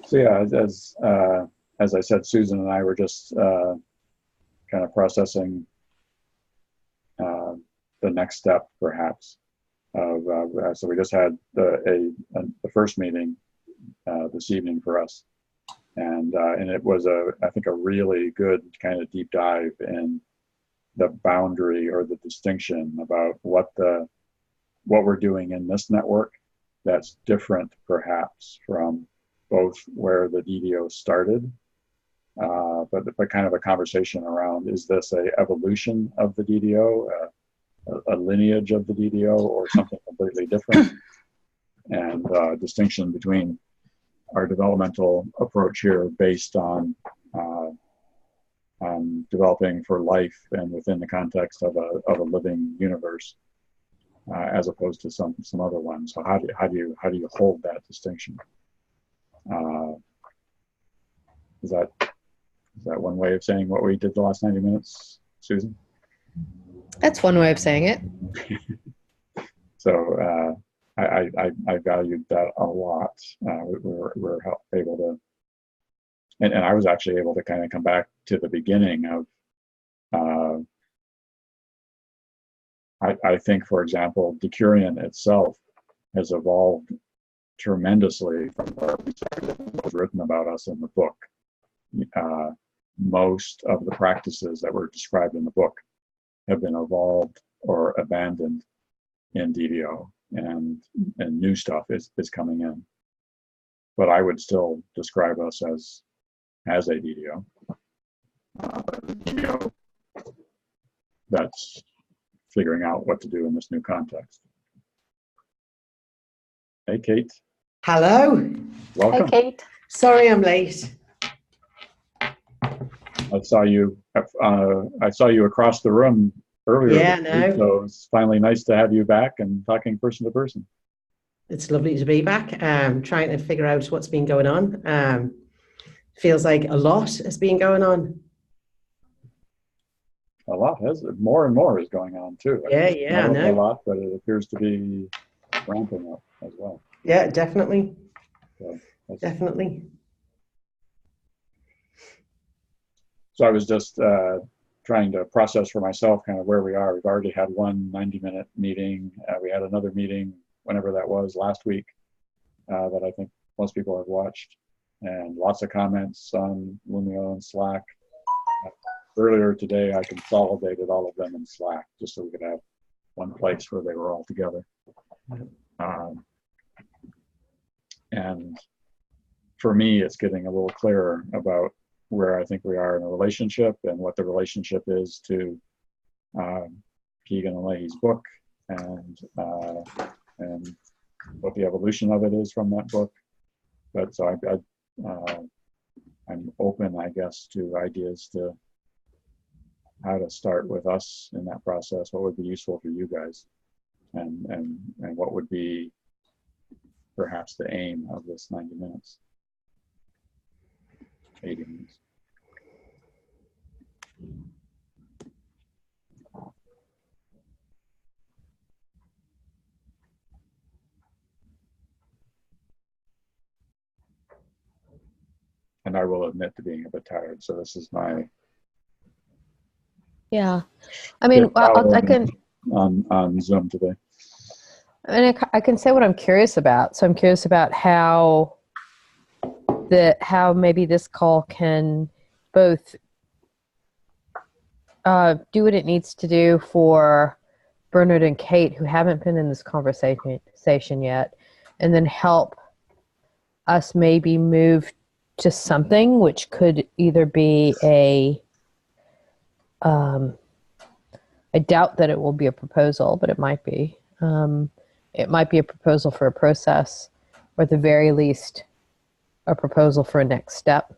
So yeah, as I said, Susan and I were just kind of processing the next step, perhaps. So we just had the first meeting this evening for us, and it was I think a really good kind of deep dive in the boundary or the distinction about what we're doing in this network that's different perhaps from both where the DDO started, but kind of a conversation around, is this a evolution of the DDO, a lineage of the DDO, or something completely different? And distinction between our developmental approach here based on developing for life and within the context of a living universe, as opposed to some other ones. So how do you hold that distinction? Is that one way of saying what we did the last 90 minutes, Susan? That's one way of saying it. So I valued that a lot. We're able to, and I was actually able to kind of come back to the beginning of, I think, for example, Decurion itself has evolved tremendously from where we started. What was written about us in the book. Most of the practices that were described in the book have been evolved or abandoned in DDO, and new stuff is coming in. But I would still describe us as a DDO. DDO that's figuring out what to do in this new context. Hey, Kate. Hello. Welcome. Hey, Kate. Sorry I'm late. I saw you across the room earlier. Yeah, this week, so it's finally nice to have you back and talking person to person. It's lovely to be back. Trying to figure out what's been going on. Feels like a lot has been going on. A lot more and more is going on too. Yeah, Not a lot, but it appears to be ramping up as well. Yeah, definitely. So Definitely. So I was just trying to process for myself kind of where we are. We've already had one 90-minute meeting. We had another meeting, whenever that was, last week, that I think most people have watched, and lots of comments on Lumio and Slack. Earlier today, I consolidated all of them in Slack just so we could have one place where they were all together. And for me, it's getting a little clearer about where I think we are in a relationship and what the relationship is to Keegan and Leahy's book, and what the evolution of it is from that book. But so I'm open, I guess, to ideas to how to start with us in that process. What would be useful for you guys, and what would be perhaps the aim of this 90 minutes, 80 minutes. And I will admit to being a bit tired, so this is my Yeah, I mean, I can on Zoom today. I mean, I can say what I'm curious about. So I'm curious about how maybe this call can both do what it needs to do for Bernard and Kate, who haven't been in this conversation yet, and then help us maybe move to something which could either be I doubt that it will be a proposal, but it might be. It might be a proposal for a process, or at the very least, a proposal for a next step.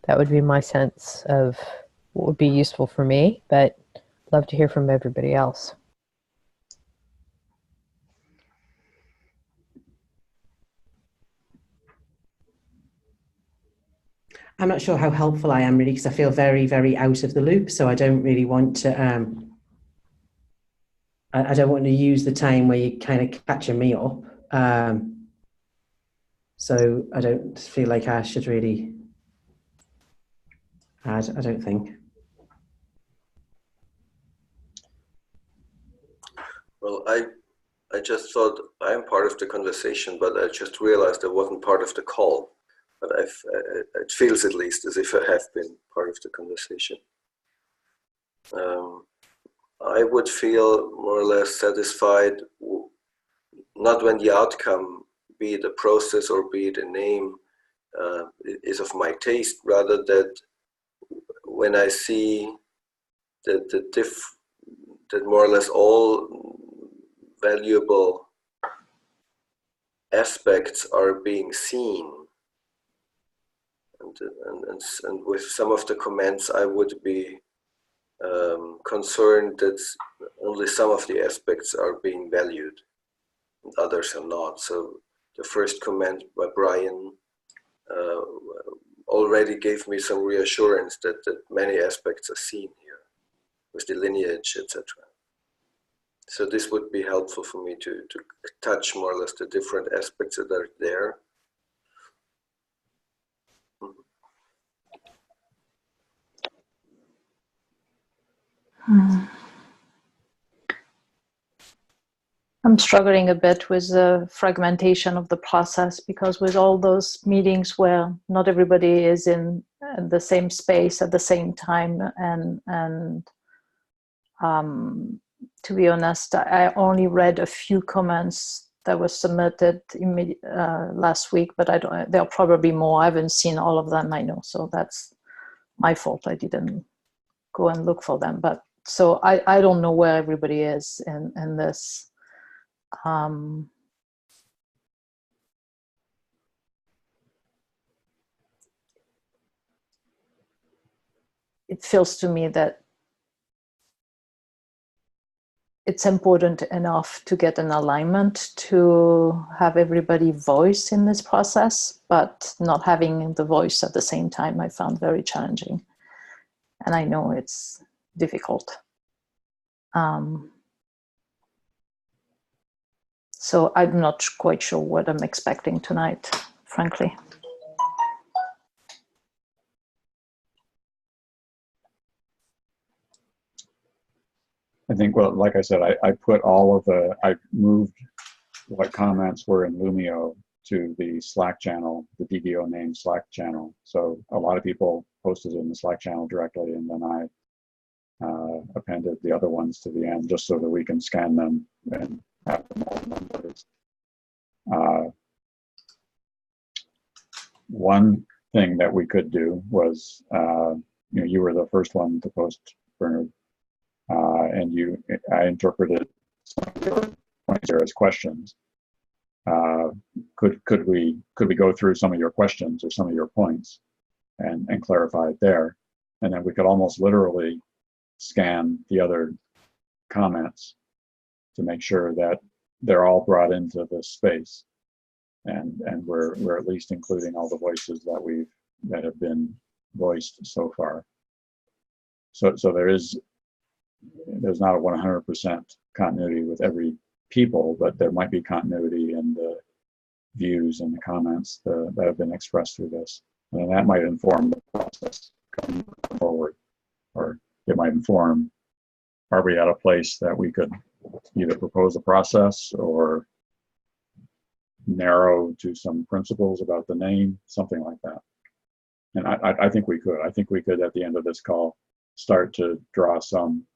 That would be my sense of what would be useful for me, but I'd love to hear from everybody else. I'm not sure how helpful I am really, because I feel very, very out of the loop. So I don't really want to, I don't want to use the time where you're kind of catching me up. So I don't feel like I should really add, I don't think. Well, I just thought I'm part of the conversation, but I just realized I wasn't part of the call. But it feels at least as if I have been part of the conversation. I would feel more or less satisfied, not when the outcome, be it a process or be it a name, is of my taste, rather that when I see that that more or less all valuable aspects are being seen, and with some of the comments I would be concerned that only some of the aspects are being valued and others are not. So the first comment by Brian already gave me some reassurance that many aspects are seen here with the lineage, etc. So this would be helpful for me to touch more or less the different aspects that are there. I'm struggling a bit with the fragmentation of the process, because with all those meetings where not everybody is in the same space at the same time, and to be honest, I only read a few comments that were submitted last week, but there are probably more. I haven't seen all of them, I know, so that's my fault. I didn't go and look for them, but so I don't know where everybody is in this. It feels to me that it's important enough to get an alignment to have everybody voice in this process, but not having the voice at the same time I found very challenging. And I know it's difficult. So I'm not quite sure what I'm expecting tonight, frankly. I think, well, like I said, I put I moved what comments were in Lumio to the Slack channel, the DDO name Slack channel. So a lot of people posted in the Slack channel directly, and then I appended the other ones to the end just so that we can scan them and have them all numbered. One thing that we could do was, you were the first one to post, Bernard, and I interpreted some of your points here as questions. Could we go through some of your questions or some of your points and clarify it there, and then we could almost literally scan the other comments to make sure that they're all brought into this space, and we're at least including all the voices that have been voiced so far. So there's not a 100% continuity with every people, but there might be continuity in the views and the comments that have been expressed through this, and that might inform the process going forward, or it might inform, are we at a place that we could either propose a process or narrow to some principles about the name, something like that. And I think we could. I think we could, at the end of this call, start to draw some,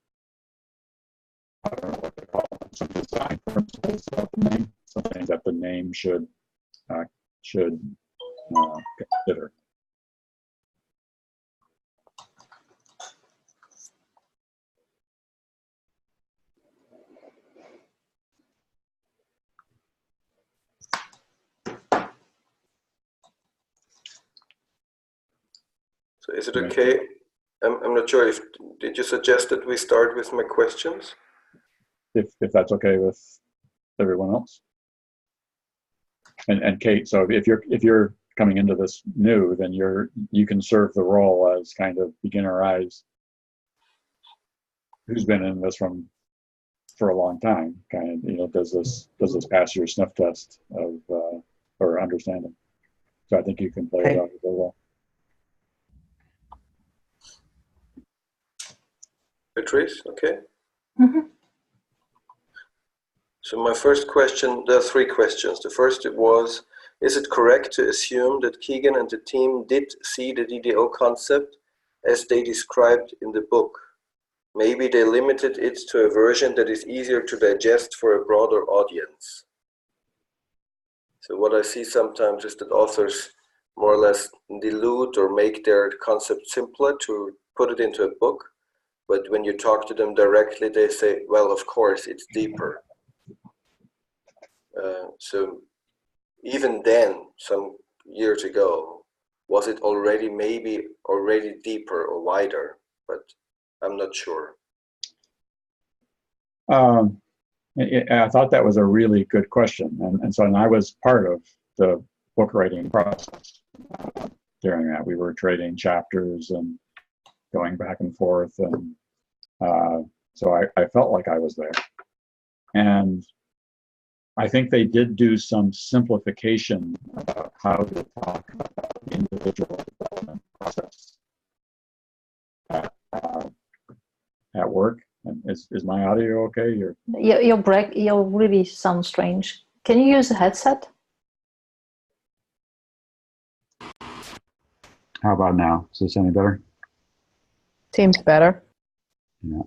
I don't know what to call them, some design principles about the name, something that the name should consider. So is it okay? I'm not sure if, did you suggest that we start with my questions? If that's okay with everyone else. And Kate, so if you're coming into this new, then you can serve the role as kind of beginner eyes, who's been in this for a long time, kind of, does this pass your sniff test of or understanding? So I think you can play it out very well. Patrice, okay. Mm-hmm. So my first question, there are three questions. The first was, is it correct to assume that Keegan and the team did see the DDO concept as they described in the book? Maybe they limited it to a version that is easier to digest for a broader audience. So what I see sometimes is that authors more or less dilute or make their concept simpler to put it into a book. But when you talk to them directly, they say, well, of course, it's deeper. So even then, some years ago, was it already maybe already deeper or wider? But I'm not sure. I thought that was a really good question. And I was part of the book writing process during that. We were trading chapters and going back and forth. And so I felt like I was there. And I think they did do some simplification about how to talk about the individual development process at work. And is my audio okay? You really sound strange. Can you use a headset? How about now? Is this any better? Seems better. Yeah.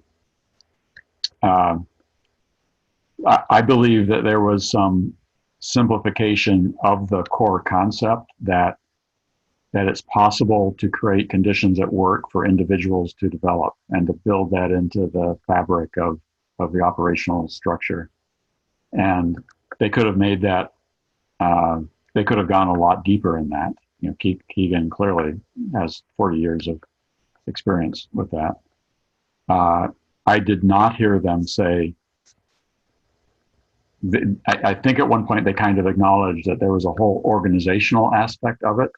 I believe that there was some simplification of the core concept that it's possible to create conditions at work for individuals to develop and to build that into the fabric of the operational structure. And they could have made that, they could have gone a lot deeper in that. You know, Keegan clearly has 40 years of experience with that. I did not hear them say, I think at one point they kind of acknowledged that there was a whole organizational aspect of it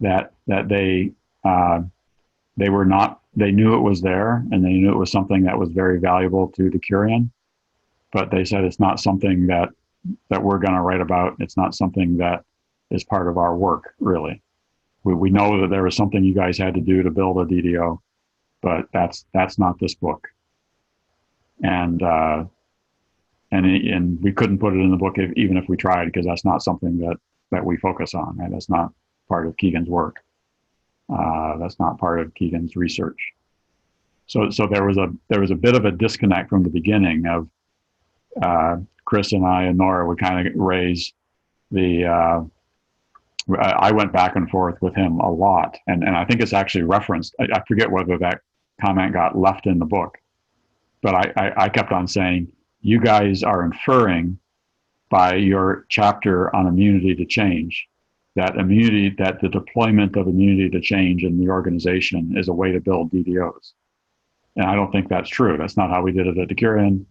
that they were not, they knew it was there and they knew it was something that was very valuable to the Curian, but they said it's not something that we're going to write about. It's not something that is part of our work, really. We know that there was something you guys had to do to build a DDO, but that's not this book. And we couldn't put it in the book even if we tried, because that's not something that we focus on. Right? That's not part of Keegan's work. That's not part of Keegan's research. So there was a bit of a disconnect from the beginning of Chris and I and Nora would kind of raise the. I went back and forth with him a lot, and I think it's actually referenced. I forget whether that comment got left in the book, but I kept on saying, you guys are inferring by your chapter on immunity to change that the deployment of immunity to change in the organization is a way to build DDOs. And I don't think that's true. That's not how we did it at the Curian.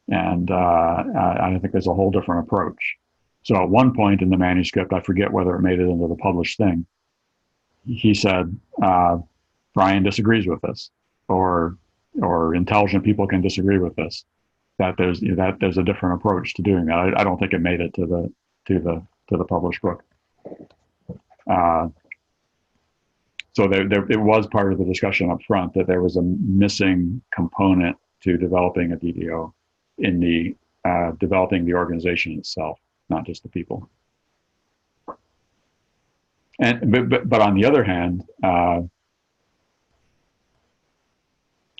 And I think there's a whole different approach. So at one point in the manuscript, I forget whether it made it into the published thing, he said, Brian disagrees with this, or intelligent people can disagree with this. That there's a different approach to doing that. I don't think it made it to the published book. So it was part of the discussion up front that there was a missing component to developing a DDO in the developing the organization itself, not just the people. And but on the other hand,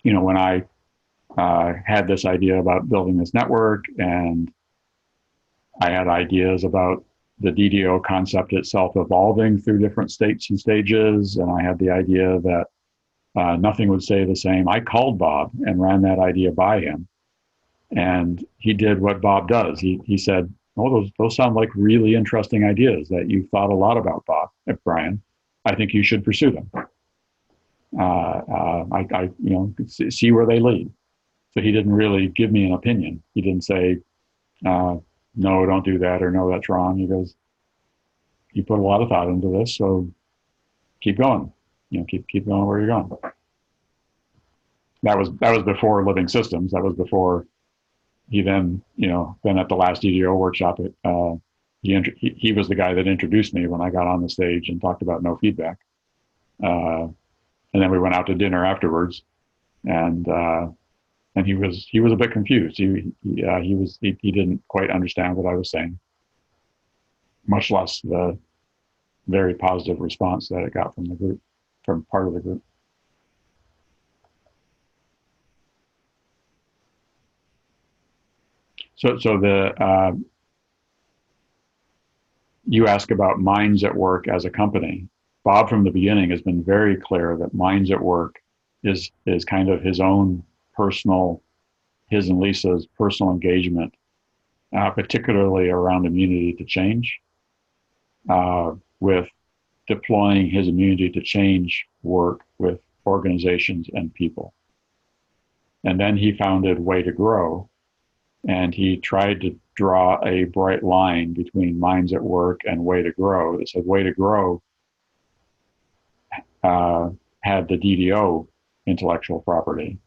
when I had this idea about building this network, and I had ideas about the DDO concept itself evolving through different states and stages, and I had the idea that nothing would stay the same. I called Bob and ran that idea by him, and he did what Bob does. He said, "Oh, those sound like really interesting ideas that you've thought a lot about, Brian. I think you should pursue them. See where they lead." So he didn't really give me an opinion. He didn't say, no, don't do that, or no, that's wrong. He goes, you put a lot of thought into this, so keep going. Keep going where you're going. That was before Living Systems. That was before he then at the last DDO workshop he was the guy that introduced me when I got on the stage and talked about no feedback. And then we went out to dinner afterwards, and he was a bit confused. He didn't quite understand what I was saying, much less the very positive response that it got from the group, from part of the group. So you ask about Minds at Work as a company. Bob from the beginning has been very clear that Minds at Work is kind of his own personal, his and Lisa's personal engagement, particularly around immunity to change, with deploying his immunity to change work with organizations and people. And then he founded Way to Grow, and he tried to draw a bright line between Minds at Work and Way to Grow. That said, Way to Grow had the DDO intellectual property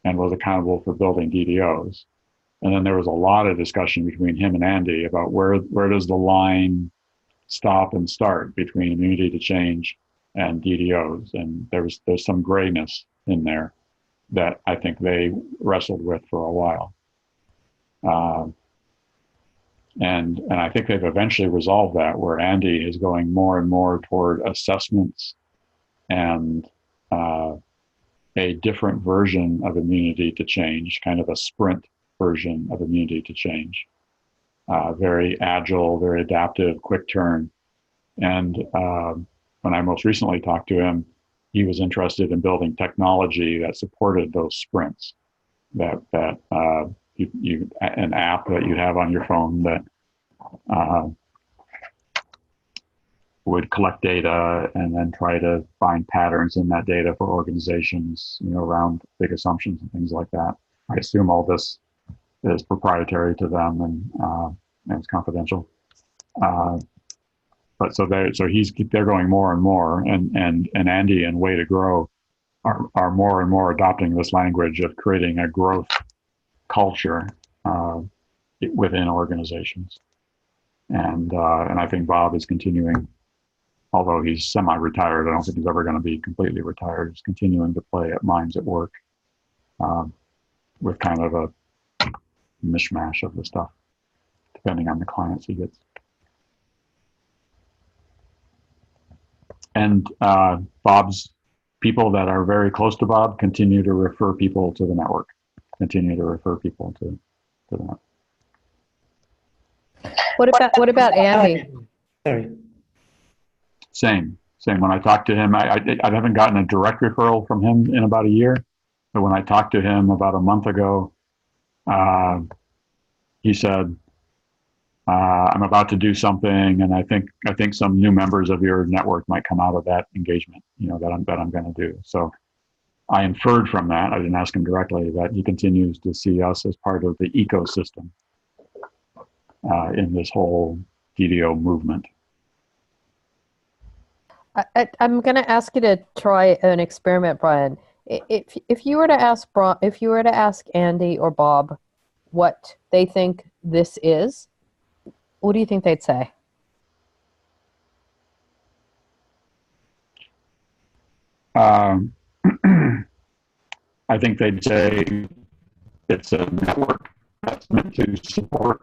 and was accountable for building DDOs. And then there was a lot of discussion between him and Andy about where does the line stop and start between immunity to change and DDOs. And there's some grayness in there that I think they wrestled with for a while. And I think they've eventually resolved that, where Andy is going more and more toward assessments and a different version of immunity to change, kind of a sprint version of immunity to change. Very agile, very adaptive, quick turn. And when I most recently talked to him, he was interested in building technology that supported those sprints. That an app that you have on your phone that would collect data and then try to find patterns in that data for organizations, around big assumptions and things like that. I assume all this is proprietary to them and it's confidential. But so they're going more and more, and Andy and Way to Grow are more and more adopting this language of creating a growth culture within organizations. And I think Bob is continuing, although he's semi-retired. I don't think he's ever going to be completely retired. He's continuing to play at Minds at Work with kind of a mishmash of the stuff, depending on the clients he gets. And Bob's people that are very close to Bob continue to refer people to the network, continue to refer people to the network. What about Andy? Sorry. Same. When I talked to him, I haven't gotten a direct referral from him in about a year, but when I talked to him about a month ago, he said, "I'm about to do something, and I think some new members of your network might come out of that engagement, that I'm going to do." So I inferred from that, I didn't ask him directly, that he continues to see us as part of the ecosystem in this whole DDO movement. I'm going to ask you to try an experiment, Brian. If you were to ask Andy or Bob what they think this is, what do you think they'd say? I think they'd say it's a network that's meant to support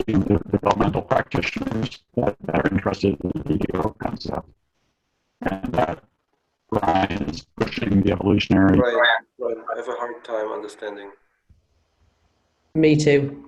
the developmental practitioners that are interested in the DDO concept, and that Brian is pushing the evolutionary. Right. I have a hard time understanding. Me too.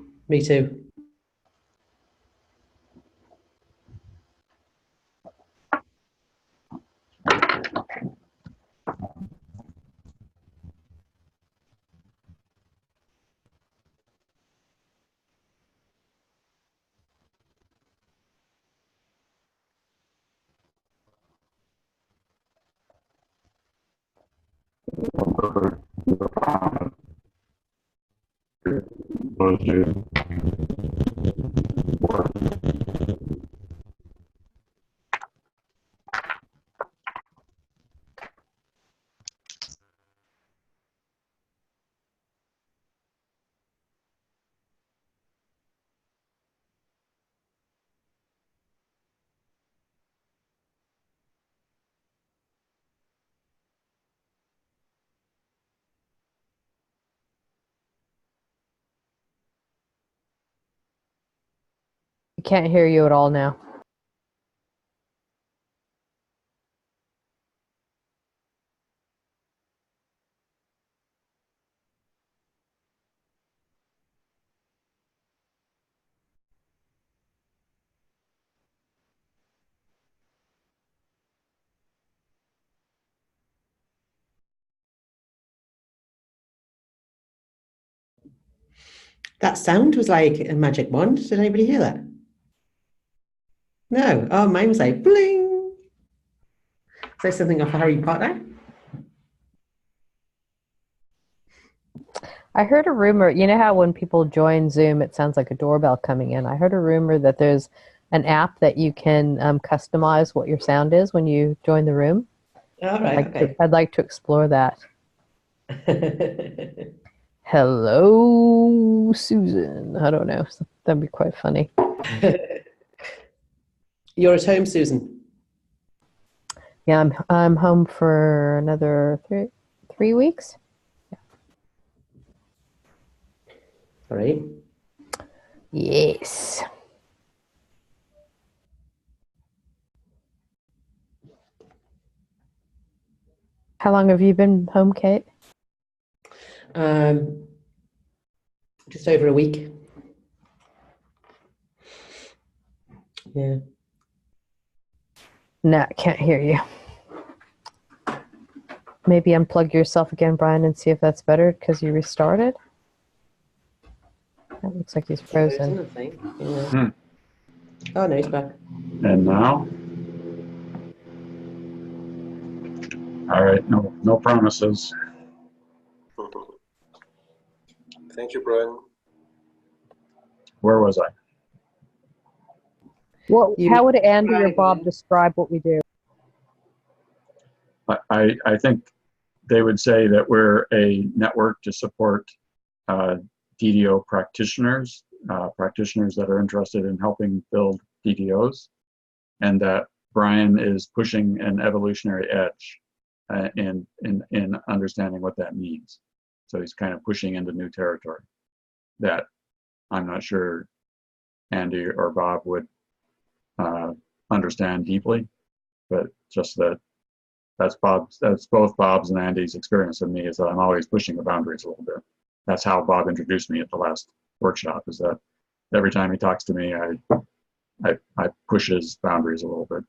can't hear you at all now. That sound was like a magic wand. Did anybody hear that? No. Oh, mine was like bling. Is there something off Harry Potter? I heard a rumor, you know how when people join Zoom, it sounds like a doorbell coming in. I heard a rumor that there's an app that you can customize what your sound is when you join the room. All right, okay. I'd like to explore that. Hello, Susan. I don't know. That'd be quite funny. You're at home, Susan? Yeah, I'm home for another three weeks. Sorry. Yes. How long have you been home, Kate? Just over a week. Yeah. No, I can't hear you. Maybe unplug yourself again, Brian, and see if that's better because you restarted. That looks like he's frozen. I think. Yeah. Oh, no, he's back. And now? All right, no promises. Thank you, Brian. Where was I? Well, how would Andy or Bob describe what we do? I think they would say that we're a network to support DDO practitioners, practitioners that are interested in helping build DDOs, and that Brian is pushing an evolutionary edge in understanding what that means. So he's kind of pushing into new territory that I'm not sure Andy or Bob would understand deeply, but just that's both Bob's and Andy's experience of me, is that I'm always pushing the boundaries a little bit. That's how Bob introduced me at the last workshop, is that every time he talks to me, I push his boundaries a little bit.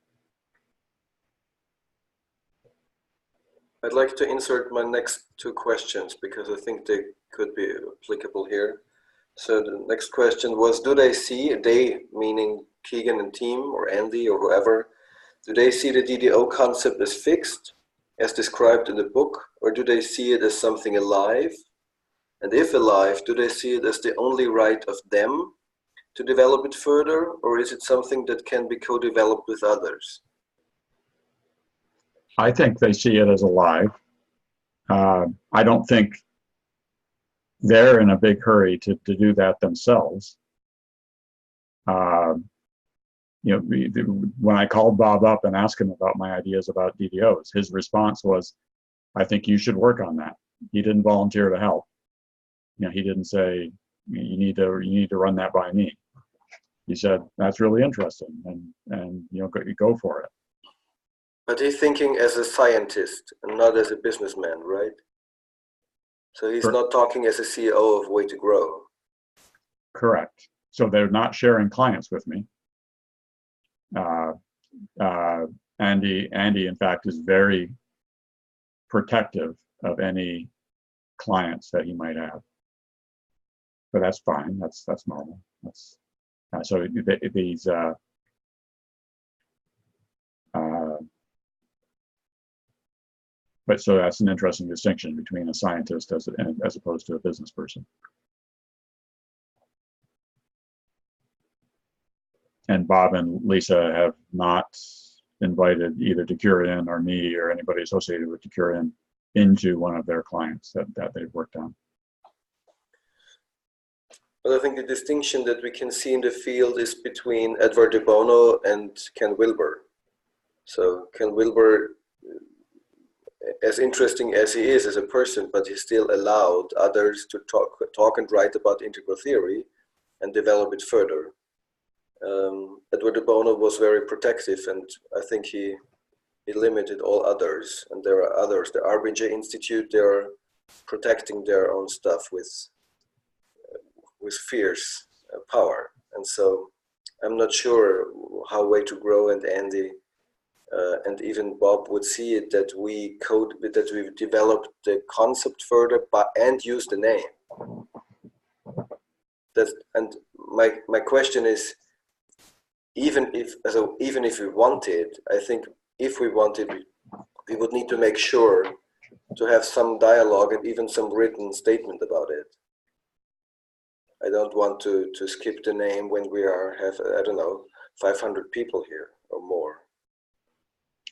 I'd like to insert my next two questions because I think they could be applicable here. So the next question was, do they see, they meaning Keegan and team or Andy or whoever, do they see the DDO concept as fixed, as described in the book, or do they see it as something alive? And if alive, do they see it as the only right of them to develop it further, or is it something that can be co-developed with others? I think they see it as alive. I don't think they're in a big hurry to do that themselves. You know, when I called Bob up and asked him about my ideas about DDOs, his response was, I think you should work on that. He didn't volunteer to help. You know, he didn't say, you need to run that by me. He said, that's really interesting, and you know, go for it. But he's thinking as a scientist and not as a businessman, right? So he's not talking as a CEO of Way to Grow. Correct. So they're not sharing clients with me. Andy, in fact, is very protective of any clients that he might have. But that's fine. That's normal. That's so these. But so that's an interesting distinction between a scientist as opposed to a business person. And Bob and Lisa have not invited either Decurion or me or anybody associated with Decurion into one of their clients that they've worked on. But I think the distinction that we can see in the field is between Edward de Bono and Ken Wilber. So Ken Wilber, as interesting as he is as a person, but he still allowed others to talk and write about integral theory and develop it further. Edward de Bono was very protective, and I think he limited all others. And there are others. The RBJ Institute, they are protecting their own stuff with fierce power. And so I'm not sure how Way to Grow and Andy and even Bob would see it, that we've developed the concept further and use the name. And my question is, even if we wanted, I think if we wanted, we would need to make sure to have some dialogue and even some written statement about it. I don't want to skip the name when we have, I don't know, 500 people here or more.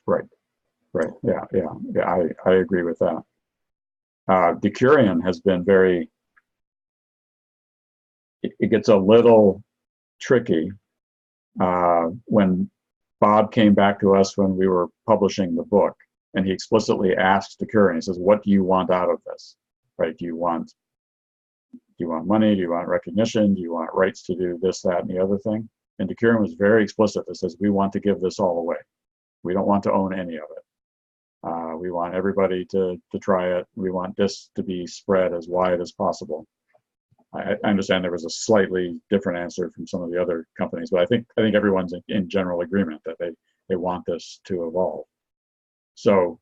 Right. Yeah. I agree with that. Decurion has been very, it gets a little tricky when Bob came back to us when we were publishing the book, and he explicitly asked Decurion, he says, what do you want out of this? Right? Do you want money? Do you want recognition? Do you want rights to do this, that, and the other thing? And Decurion was very explicit. It says, we want to give this all away. We don't want to own any of it. We want everybody to try it. We want this to be spread as wide as possible. I understand there was a slightly different answer from some of the other companies, but I think everyone's in general agreement that they want this to evolve. So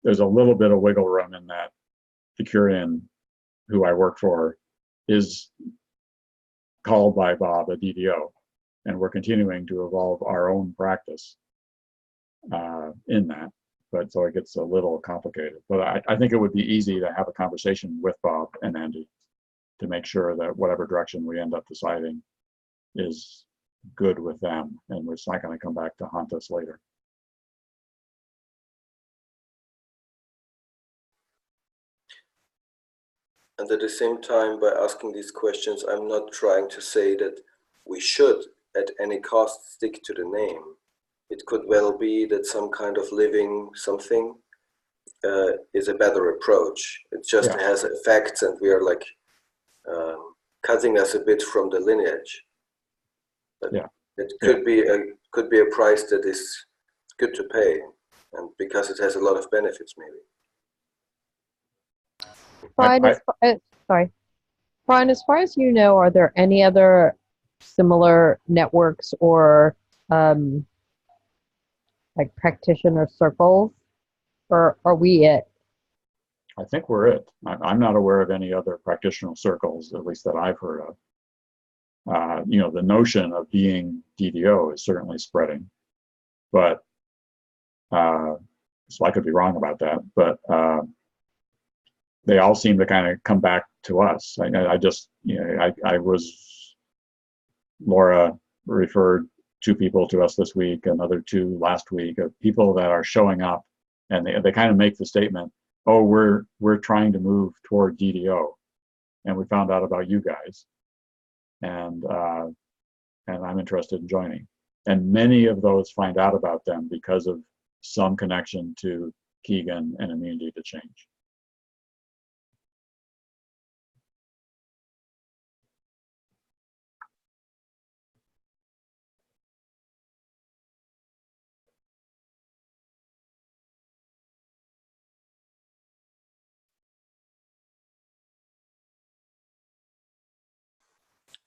there's a little bit of wiggle room in that. Decurion, who I work for, is called by Bob a DDO, and we're continuing to evolve our own practice in that. But so it gets a little complicated. But I think it would be easy to have a conversation with Bob and Andy to make sure that whatever direction we end up deciding is good with them, and it's not going to come back to haunt us later. And at the same time, by asking these questions, I'm not trying to say that we should, at any cost, stick to the name. It could well be that some kind of living something is a better approach. It just has effects, and we are like cutting us a bit from the lineage. But it could be a price that is good to pay, and because it has a lot of benefits, maybe. Brian, Brian, as far as you know, are there any other similar networks or like practitioner circles, or are we it? I think we're it. I'm not aware of any other practitioner circles, at least that I've heard of. The notion of being DDO is certainly spreading, but so I could be wrong about that, but they all seem to kind of come back to us. Laura referred 2 people to us this week, another 2 last week, of people that are showing up, and they kind of make the statement, oh, we're trying to move toward DDO, and we found out about you guys, and I'm interested in joining. And many of those find out about them because of some connection to Keegan and Immunity to Change.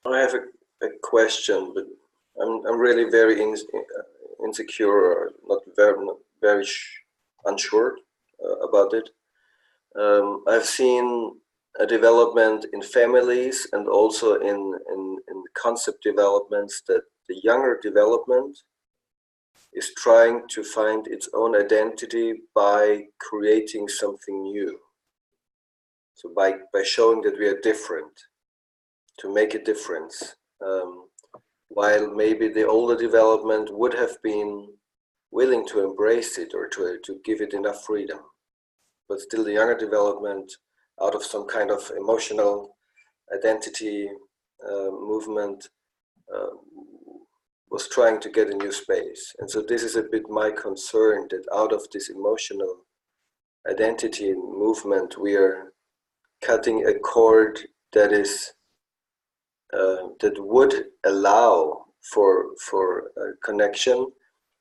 I have a question, but I'm really very insecure, or not very unsure about it. I've seen a development in families and also in concept developments that the younger development is trying to find its own identity by creating something new. So by showing that we are different, to make a difference, while maybe the older development would have been willing to embrace it or to give it enough freedom. But still the younger development, out of some kind of emotional identity movement, was trying to get a new space. And so this is a bit my concern, that out of this emotional identity and movement, we are cutting a cord that is that would allow for connection.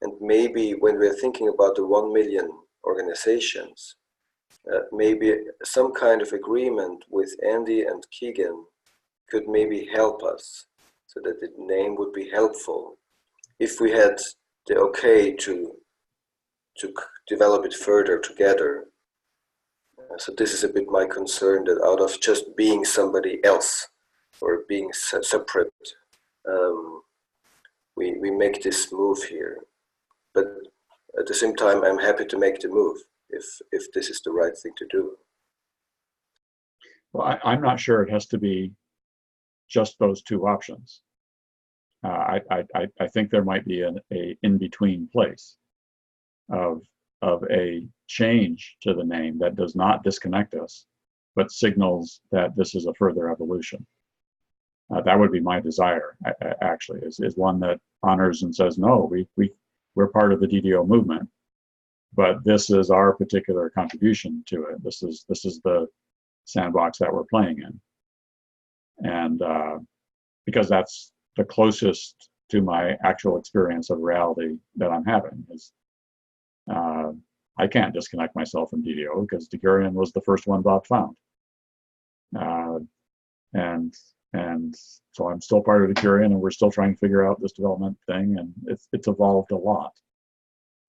And maybe when we're thinking about the 1 million organizations, maybe some kind of agreement with Andy and Keegan could maybe help us, so that the name would be helpful. If we had the okay to develop it further together. So this is a bit my concern, that out of just being somebody else or being separate, we make this move here. But at the same time, I'm happy to make the move if this is the right thing to do. Well, I'm not sure it has to be just those two options. I think there might be a in-between place of a change to the name that does not disconnect us, but signals that this is a further evolution. That would be my desire, actually, is one that honors and says, no, we're part of the DDO movement, but this is our particular contribution to it. This is the sandbox that we're playing in. And because that's the closest to my actual experience of reality that I'm having. Is I can't disconnect myself from DDO because Decurion was the first one Bob found. And so I'm still part of Decurion, and we're still trying to figure out this development thing, and it's evolved a lot.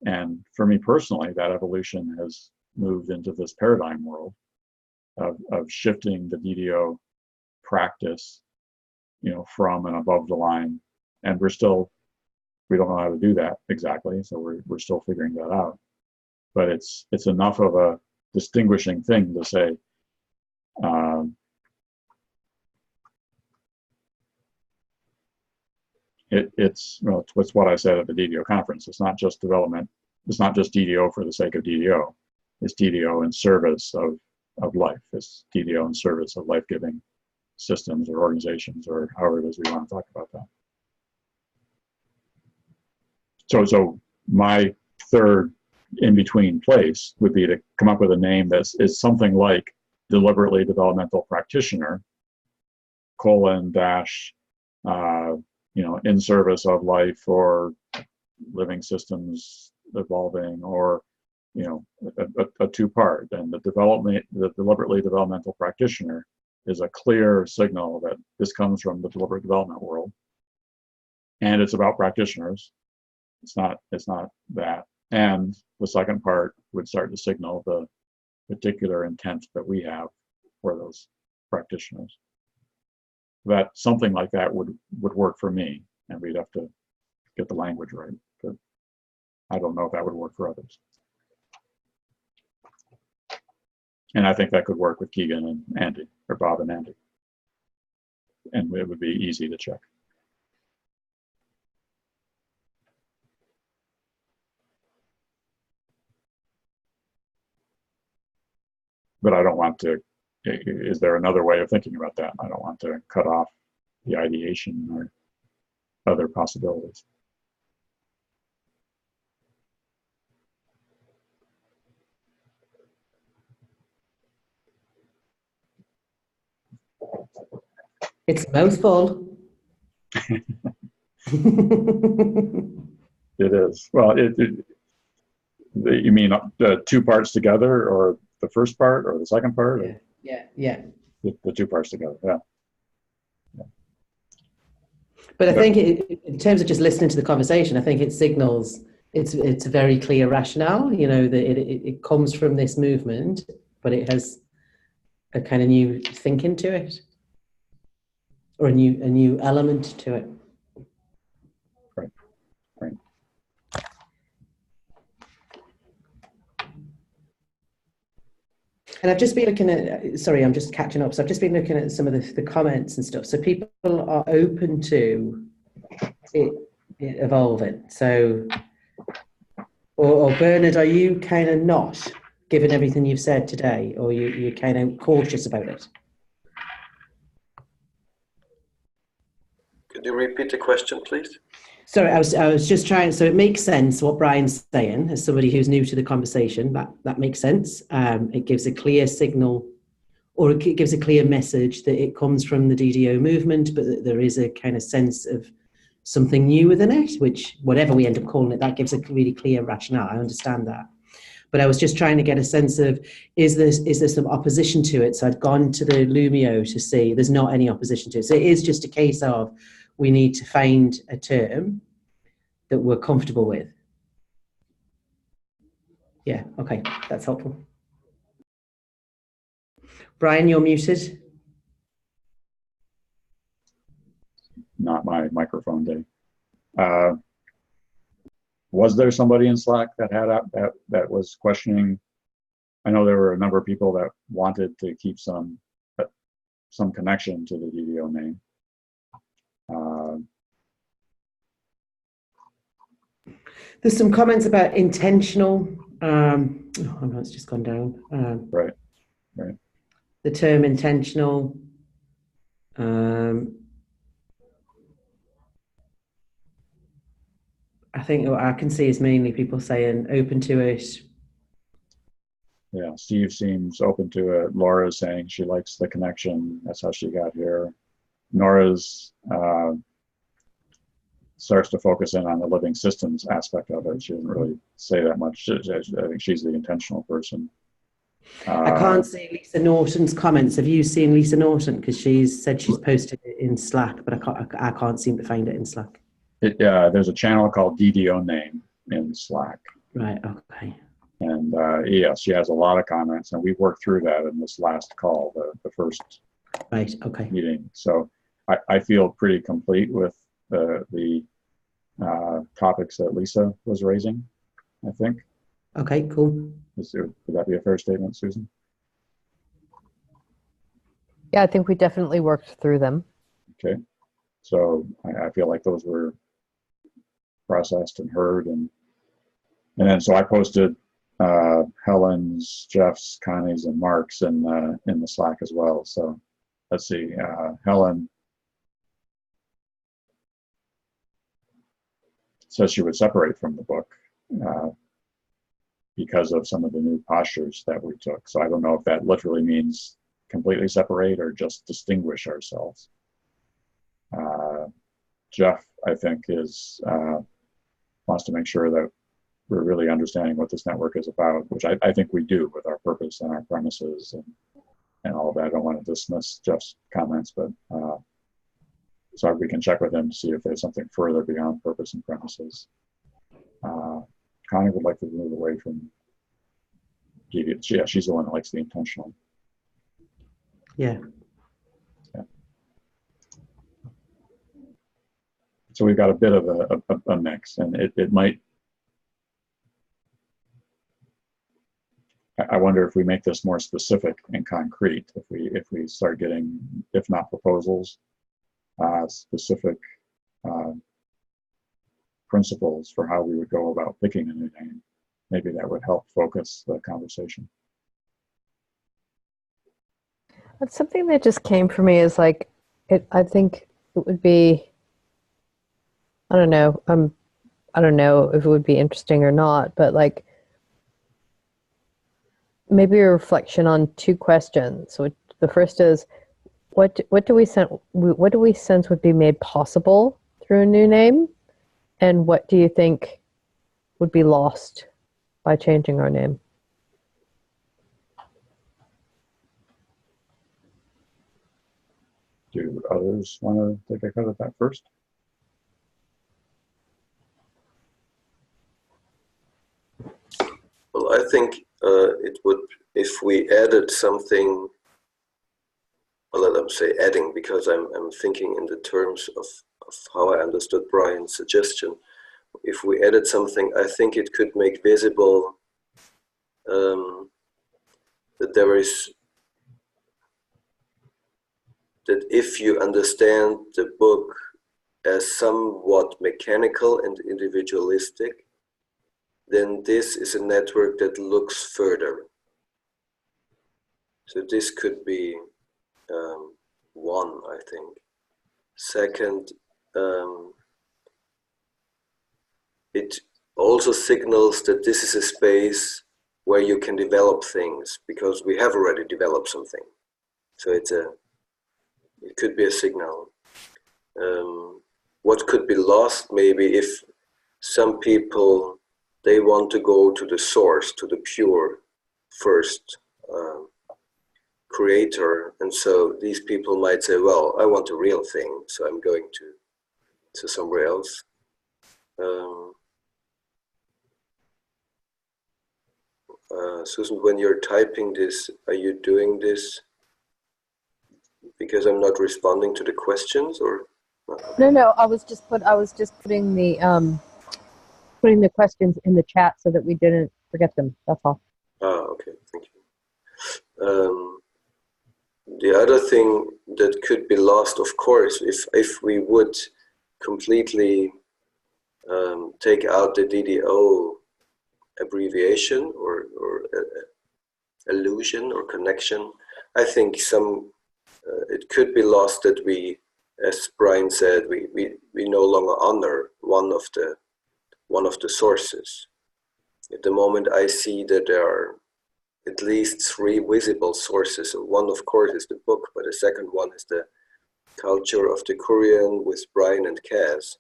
And for me personally, that evolution has moved into this paradigm world of shifting the DDO practice, from and above the line. And we don't know how to do that exactly, so we're still figuring that out. But it's enough of a distinguishing thing to say, it's what I said at the DDO conference. It's not just development. It's not just DDO for the sake of DDO. It's DDO in service of life. It's DDO in service of life-giving systems or organizations, or however it is we want to talk about that. So my third in-between place would be to come up with a name that is something like deliberately developmental practitioner, : in service of life or living systems evolving, or a two-part. And the deliberately developmental practitioner is a clear signal that this comes from the deliberate development world, and it's about practitioners. It's not that. And the second part would start to signal the particular intent that we have for those practitioners. That something like that would work for me, and we'd have to get the language right. But I don't know if that would work for others. And I think that could work with Keegan and Andy, or Bob and Andy. And it would be easy to check. But I don't want to, is there another way of thinking about that? I don't want to cut off the ideation or other possibilities. It's a mouthful. It is. Well, you mean the two parts together, or the first part, or the second part? Yeah. The two parts together, yeah. But I think in terms of just listening to the conversation, I think it signals it's a very clear rationale, that it comes from this movement, but it has a kind of new thinking to it, or a new element to it. Right. And I've just been looking at, sorry, I'm just catching up. So I've just been looking at some of the comments and stuff. So people are open to it evolving. So, or Bernard, are you kind of not, given everything you've said today, or you're kind of cautious about it? Could you repeat the question, please? Sorry, I was just trying. So it makes sense what Brian's saying as somebody who's new to the conversation. That makes sense. It gives a clear signal, or it gives a clear message that it comes from the DDO movement, but that there is a kind of sense of something new within it, which whatever we end up calling it, that gives a really clear rationale. I understand that. But I was just trying to get a sense of, is there some opposition to it? So I'd gone to the Lumio to see, there's not any opposition to it. So it is just a case of, we need to find a term that we're comfortable with. Yeah, okay, that's helpful. Brian, you're muted. Not my microphone day. Was there somebody in Slack that had that was questioning? I know there were a number of people that wanted to keep some connection to the DDO name. There's some comments about intentional. Oh no, it's just gone down. Right. The term intentional. I think what I can see is mainly people saying open to it. Yeah, Steve seems open to it. Laura's saying she likes the connection. That's how she got here. Nora's starts to focus in on the living systems aspect of it. She doesn't really say that much. I think she's the intentional person. I can't see Lisa Norton's comments. Have you seen Lisa Norton? Because she's said she's posted it in Slack, but I can't seem to find it in Slack. There's a channel called DDON name in Slack. Right, okay. And yeah, she has a lot of comments, and we worked through that in this last call, the first meeting. So I feel pretty complete with the topics that Lisa was raising, I think. Okay, cool. Would that be a fair statement, Susan? Yeah, I think we definitely worked through them. Okay. So I feel like those were processed and heard, and then so I posted Helen's, Jeff's, Connie's, and Mark's in the Slack as well. So let's see, Helen says she would separate from the book because of some of the new postures that we took. So I don't know if that literally means completely separate or just distinguish ourselves. Jeff, I think, wants to make sure that we're really understanding what this network is about, which I think we do with our purpose and our premises and all of that. I don't want to dismiss Jeff's comments, but so we can check with him to see if there's something further beyond purpose and premises. Connie would like to move away from deviant. Yeah, she's the one that likes the intentional. Yeah. So we've got a bit of a mix, and it might. I wonder if we make this more specific and concrete, if we start getting, if not proposals, specific principles for how we would go about picking a new name. Maybe that would help focus the conversation. But something that just came for me is like, I think it would be, I don't know if it would be interesting or not, but like maybe a reflection on two questions. So the first is, what do we sense would be made possible through a new name, and what do you think would be lost by changing our name? Do others want to take a cut at that first? Well, I think it would, if we added something, well, let me say adding, because I'm thinking in the terms of how I understood Brian's suggestion. If we added something, I think it could make visible that there is, that if you understand the book as somewhat mechanical and individualistic, then this is a network that looks further. So this could be one, I think. Second, it also signals that this is a space where you can develop things, because we have already developed something. So it could be a signal. what could be lost maybe if some people, they want to go to the source, to the pure first creator, and so these people might say, well, I want a real thing, so I'm going to somewhere else. Susan, when you're typing this, are you doing this because I'm not responding to the questions, or? No. I was just putting the questions in the chat so that we didn't forget them. That's all. Okay, thank you. The other thing that could be lost, of course, if we would completely take out the DDO abbreviation or illusion or connection, I think it could be lost that we, as Brian said, we no longer honor one of the sources. At the moment, I see that there are at least 3 visible sources. One, of course, is the book, but the second one is the culture of the Korean with Brian and Kaz,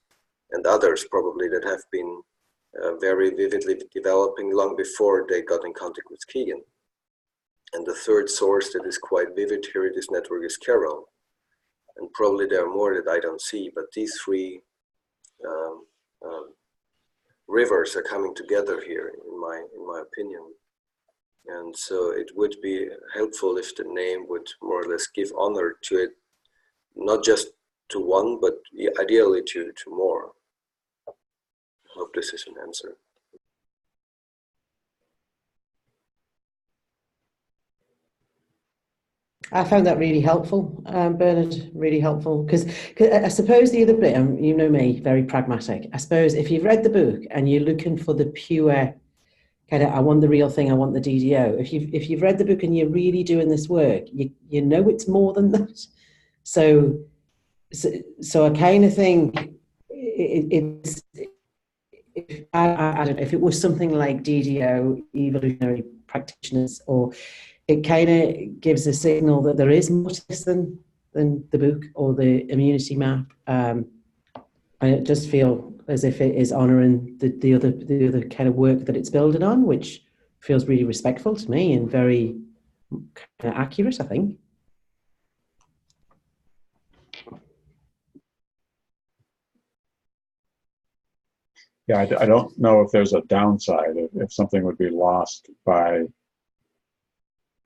and others probably that have been very vividly developing long before they got in contact with Keegan. And the third source that is quite vivid here in this network is Carol. And probably there are more that I don't see, but these 3 rivers are coming together here, in my opinion. And so it would be helpful if the name would more or less give honor to it, not just to one, but ideally to more. I hope this is an answer. I found that really helpful, Bernard, really helpful. Because I suppose the other bit, you know me, very pragmatic. I suppose if you've read the book and you're looking for the pure kind of, I want the real thing, I want the DDO. If you've read the book and you're really doing this work, you know it's more than that. So I kind of think it's, I don't know, if it was something like DDO, evolutionary practitioners, or it kind of gives a signal that there is more to this than the book or the immunity map. I just feel as if it is honouring the other kind of work that it's building on, which feels really respectful to me and very kind of accurate, I think. Yeah, I don't know if there's a downside, if something would be lost by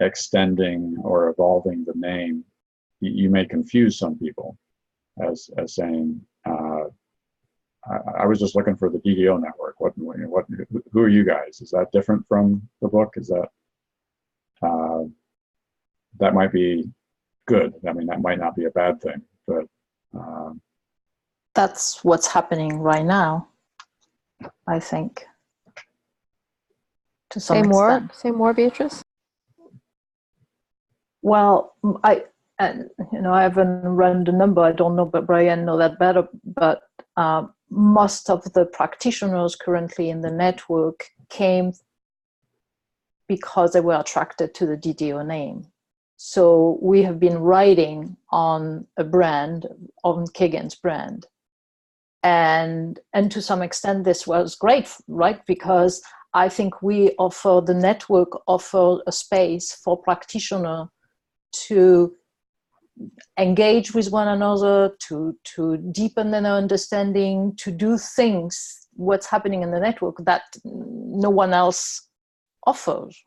extending or evolving the name. You may confuse some people as saying, I was just looking for the DDO network. Who are you guys? Is that different from the book? Is that, that might be good. I mean, that might not be a bad thing, but. That's what's happening right now, I think. To some extent. Say more, Beatrice. Well, I haven't run the number. I don't know, but Brian know that better. But most of the practitioners currently in the network came because they were attracted to the DDO name. So we have been writing on a brand, on Kagan's brand. And to some extent, this was great, right? Because I think the network offered a space for practitioners to engage with one another, to deepen their understanding, to do things, what's happening in the network that no one else offers.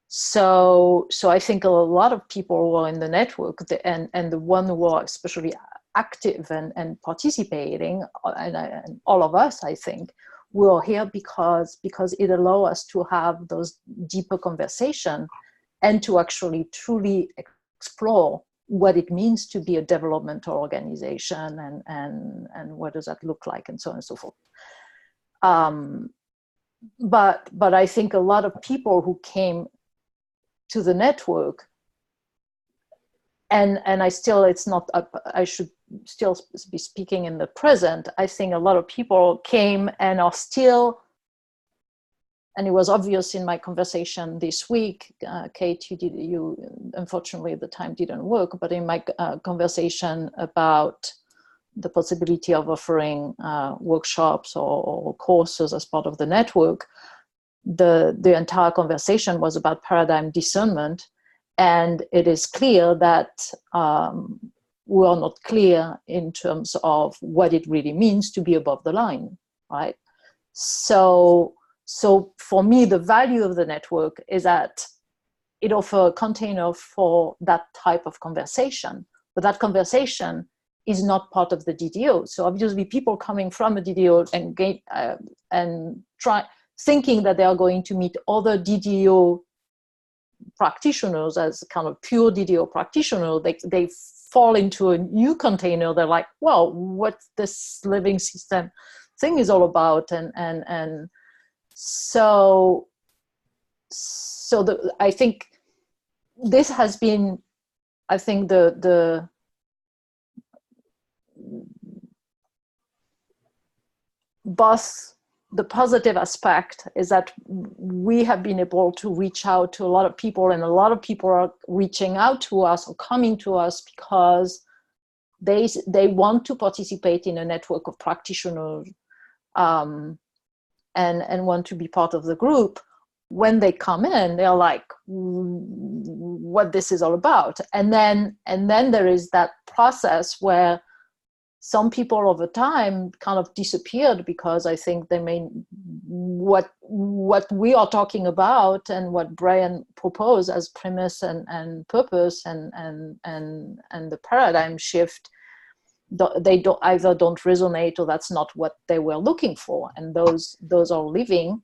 So I think a lot of people who are in the network, and the one who are especially active and participating, and all of us, I think, we are here because it allows us to have those deeper conversations and to actually truly explore what it means to be a developmental organization and what does that look like, and so on and so forth. But I think a lot of people who came to the network, and I should still be speaking in the present. I think a lot of people came and are still, and it was obvious in my conversation this week, Kate, you unfortunately the time didn't work, but in my conversation about the possibility of offering workshops or courses as part of the network, the entire conversation was about paradigm discernment. And it is clear that we are not clear in terms of what it really means to be above the line, right? So for me, the value of the network is that it offers a container for that type of conversation, but that conversation is not part of the DDO. So obviously people coming from a DDO and thinking that they are going to meet other DDO practitioners as kind of pure DDO practitioners, they fall into a new container. They're like, well, what this living system thing is all about, and so I think this has been, I think the both the positive aspect is that we have been able to reach out to a lot of people, and a lot of people are reaching out to us or coming to us because they want to participate in a network of practitioners and want to be part of the group. When they come in, they're like, what this is all about. And then there is that process where some people over time kind of disappeared because I think they may, what we are talking about and what Brian proposed as premise and purpose and the paradigm shift, they either don't resonate or that's not what they were looking for, and those are leaving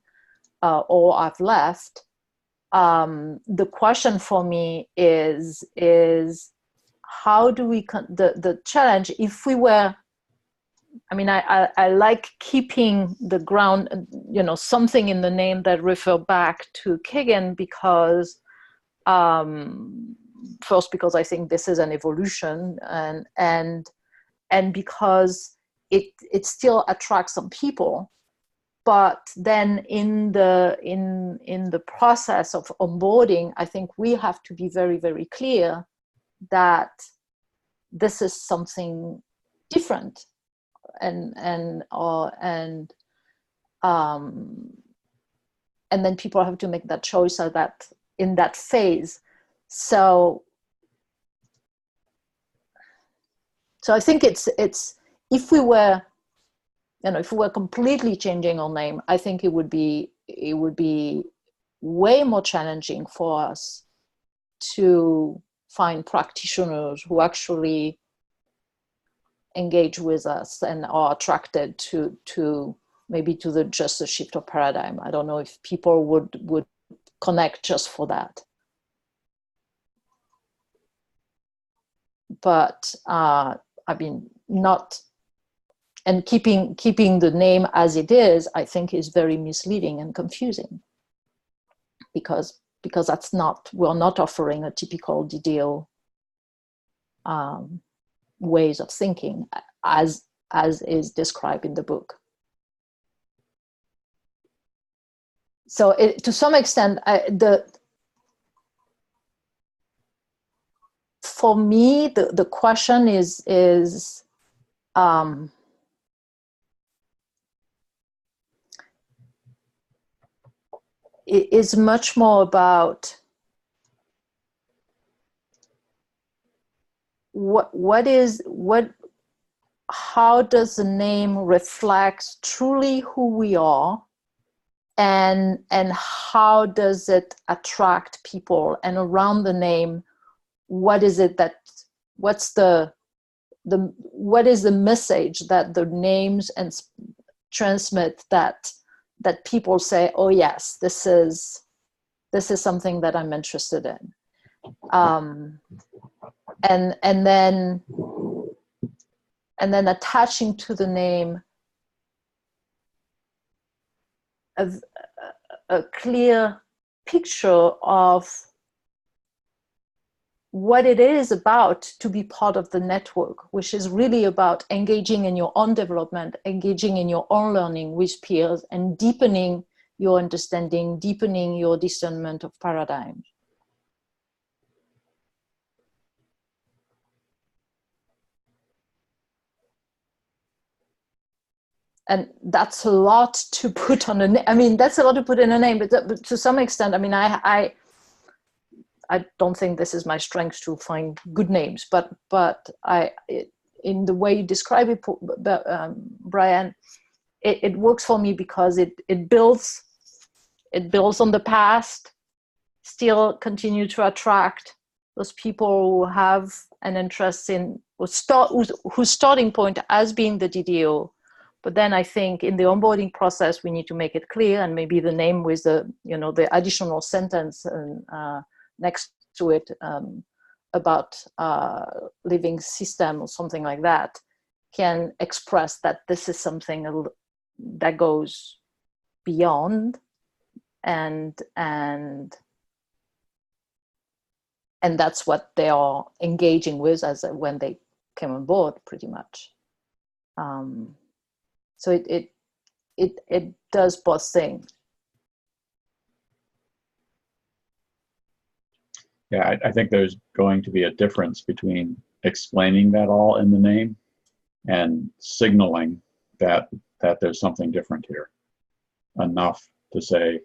or have left. The question for me is how do we the challenge, if we were, I mean, I like keeping the ground, something in the name that refer back to Kagan, because first because I think this is an evolution, and because it still attracts some people, but then in the process of onboarding, I think we have to be very, very clear that this is something different, and then people have to make that choice at that in that phase. So I think it's if we were completely changing our name, I think it would be way more challenging for us to find practitioners who actually engage with us and are attracted to maybe to the just a shift of paradigm. I don't know if people would connect just for that. But I mean, not, and keeping the name as it is, I think is very misleading and confusing, because that's not, we're not offering a typical DDO ways of thinking as is described in the book. So to some extent, for me, the question is much more about how does the name reflect truly who we are, and how does it attract people, and around the name, what is it that, what is the message that the names and transmit that people say, oh yes, this is something that I'm interested in, and then attaching to the name a clear picture of what it is about to be part of the network, which is really about engaging in your own development, engaging in your own learning with peers, and deepening your understanding, deepening your discernment of paradigms. and that's a lot to put on a. I mean, that's a lot to put in a name, but to some extent, I mean, I don't think this is my strength to find good names, but in the way you describe it, Brian, it works for me because it builds on the past, still continue to attract those people who have an interest in whose starting point has been the DDO. But then I think in the onboarding process, we need to make it clear, and maybe the name with the additional sentence next to it about living system or something like that can express that this is something that goes beyond and that's what they are engaging with as when they came on board, pretty much. So it does both things. Yeah, I think there's going to be a difference between explaining that all in the name and signaling that there's something different here. Enough to say,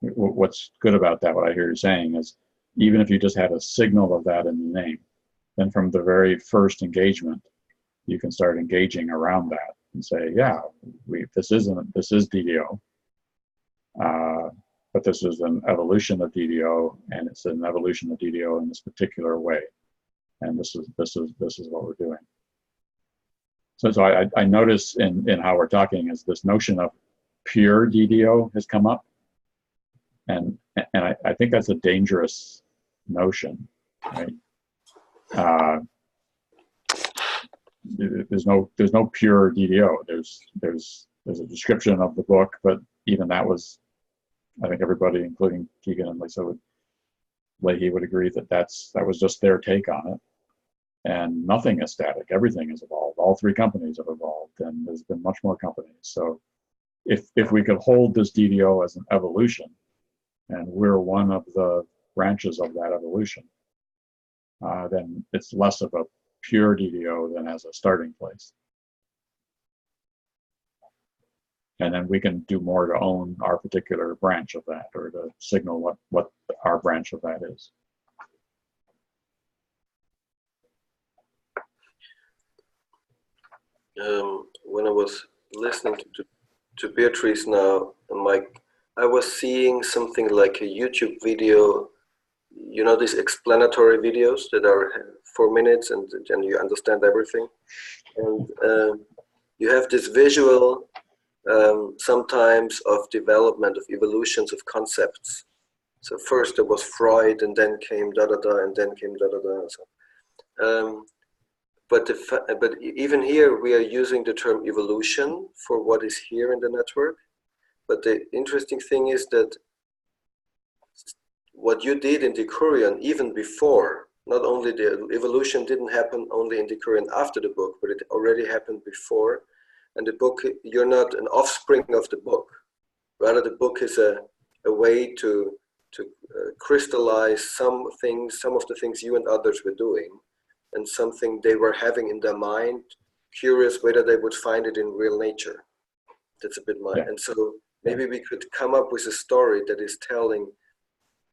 what's good about that, what I hear you saying is, even if you just had a signal of that in the name, then from the very first engagement, you can start engaging around that and say, yeah, this is DDO, but this is an evolution of DDO, and it's an evolution of DDO in this particular way, and this is what we're doing. So I notice in how we're talking is this notion of pure DDO has come up, and I think that's a dangerous notion, right? There's no pure DDO. There's a description of the book, but even that was, I think everybody, including Keegan and Lisa, Leahy would agree that was just their take on it. And nothing is static. Everything has evolved. All three companies have evolved, and there's been much more companies. So if we could hold this DDO as an evolution, and we're one of the branches of that evolution, then it's less of a pure DDO than as a starting place. And then we can do more to own our particular branch of that, or to signal what our branch of that is. When I was listening to Beatrice now, Mike, I was seeing something like a YouTube video, these explanatory videos that are 4 minutes and you understand everything. And you have this visual sometimes of development, of evolutions of concepts. So first there was Freud, and then came da-da-da, and then came da-da-da. So, but even here we are using the term evolution for what is here in the network. But the interesting thing is that what you did in Decurion, even before, not only the evolution didn't happen only in Decurion after the book, but it already happened before. And the book, you're not an offspring of the book. Rather, the book is a way to crystallize some of the things you and others were doing, and something they were having in their mind, curious whether they would find it in real nature. That's a bit my, and so maybe we could come up with a story that is telling,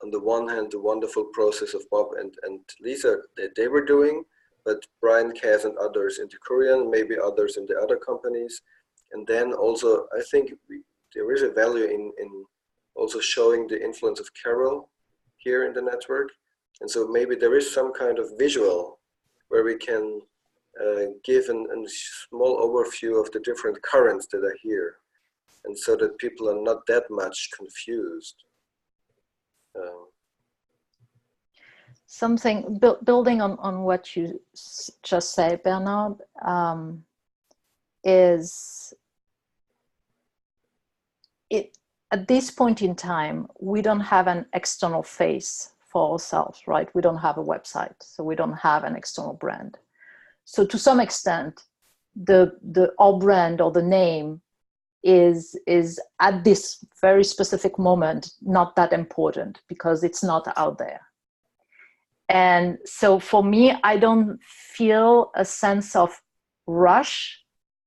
on the one hand, the wonderful process of Bob and Lisa that they were doing, but Brian, Kaz, and others in Decurion, maybe others in the other companies. And then also, I think there is a value in also showing the influence of Carol here in the network. And so maybe there is some kind of visual where we can give a small overview of the different currents that are here, and so that people are not that much confused. Something building on what you just said, Bernard, is it at this point in time, we don't have an external face for ourselves, right? We don't have a website, so we don't have an external brand. So to some extent, our brand or the name is at this very specific moment not that important because it's not out there. And so for me, I don't feel a sense of rush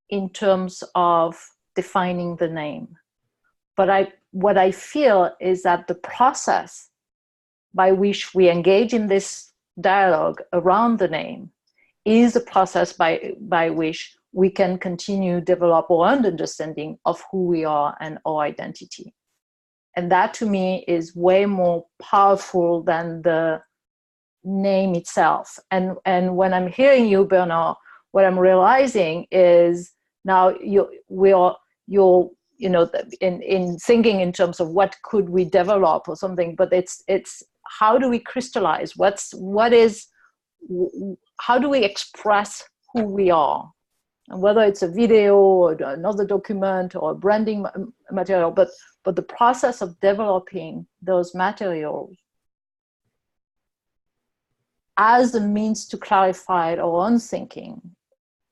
in terms of defining the name. But what I feel is that the process by which we engage in this dialogue around the name is a process by which we can continue to develop our own understanding of who we are and our identity. And that to me is way more powerful than the name itself. And when I'm hearing you, Bernard, what I'm realizing is now you're in thinking in terms of what could we develop or something, but it's how do we crystallize how do we express who we are, and whether it's a video or another document or a branding material, but the process of developing those materials as a means to clarify our own thinking,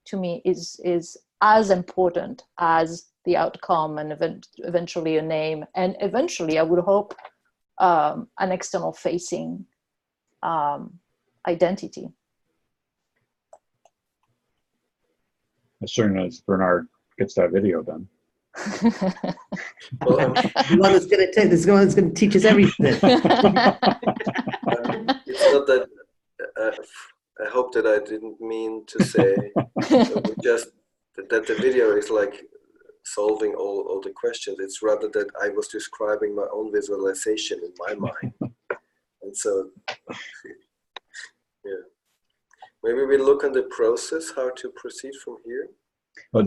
to me is as important as the outcome and eventually a name, and eventually I would hope an external facing identity. As soon as Bernard gets that video done. Well, The one that's going to teach us everything. it's not that. I hope that I didn't mean to say just that the video is like solving all the questions. It's rather that I was describing my own visualization in my mind, and so yeah. Maybe we look on the process, how to proceed from here. Well,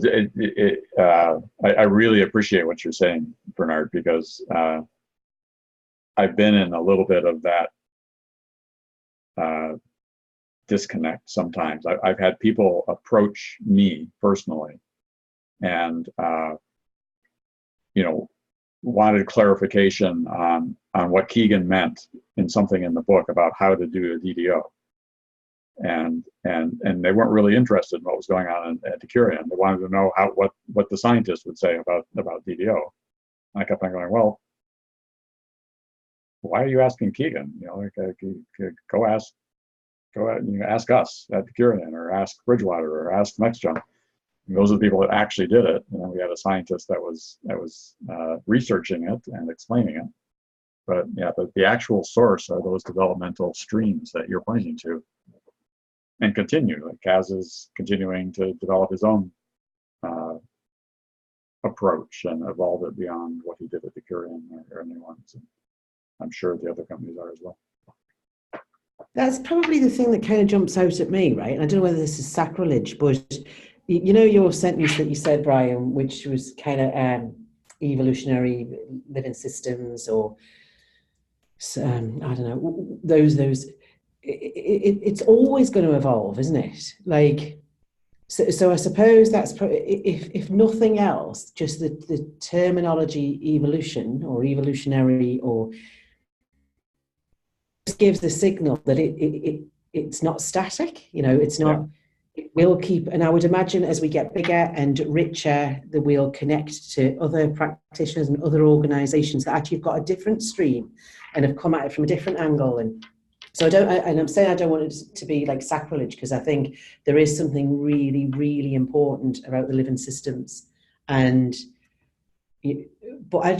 I really appreciate what you're saying, Bernard, because I've been in a little bit of that disconnect sometimes. I've had people approach me personally and, wanted clarification on what Keegan meant in something in the book about how to do a DDO. And they weren't really interested in what was going on at Decurion. They wanted to know what the scientists would say about DDO. And I kept on going, well, why are you asking Keegan? Go ask us at Decurion, or ask Bridgewater, or ask NextJump. And those are the people that actually did it. And then we had a scientist that was researching it and explaining it. But yeah, the actual source are those developmental streams that you're pointing to. And continue. Like Kaz is continuing to develop his own approach and evolve it beyond what he did at Decurion or anyone. So I'm sure the other companies are as well. That's probably the thing that kind of jumps out at me, right? And I don't know whether this is sacrilege, but your sentence that you said, Brian, which was kind of evolutionary living systems, or I don't know, those. It's always going to evolve, isn't it? Like, so I suppose that's if nothing else, just the terminology evolution or evolutionary, or just gives the signal that it's not static. It's not. Yeah. It will keep, and I would imagine as we get bigger and richer, that we'll connect to other practitioners and other organisations that actually have got a different stream and have come at it from a different angle. And so I'm saying I don't want it to be like sacrilege, because I think there is something really, really important about the living systems. But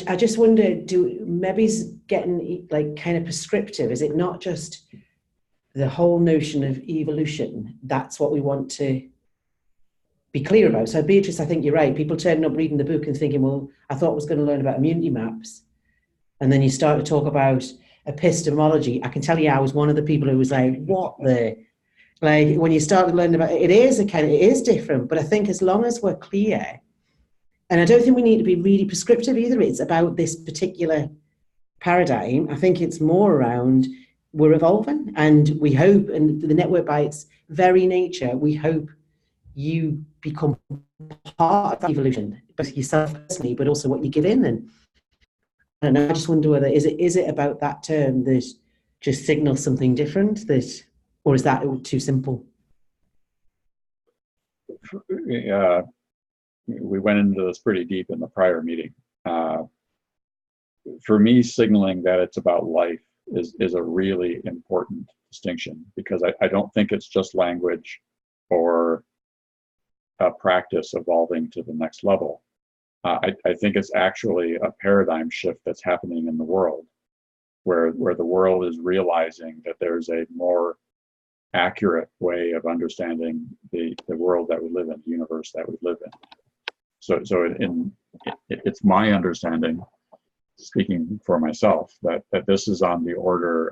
I just wonder, maybe it's getting like kind of prescriptive. Is it not just the whole notion of evolution? That's what we want to be clear about. So Beatrice, I think you're right. People turning up reading the book and thinking, well, I thought I was going to learn about immunity maps. And then you start to talk about epistemology. I can tell you I was one of the people who was like, what the, like when you started learning about it, it is different. But I think as long as we're clear, and I don't think we need to be really prescriptive either, it's about this particular paradigm. I think it's more around we're evolving, and we hope, and the network by its very nature, we hope you become part of that evolution, both yourself personally, but also what you give in. And I don't know, I just wonder whether is it about that term that just signals something different, or is that too simple? We went into this pretty deep in the prior meeting. For me, signaling that it's about life is a really important distinction, because I don't think it's just language or a practice evolving to the next level. I think it's actually a paradigm shift that's happening in the world, where the world is realizing that there's a more accurate way of understanding the world that we live in, the universe that we live in. So it's my understanding, speaking for myself, that this is on the order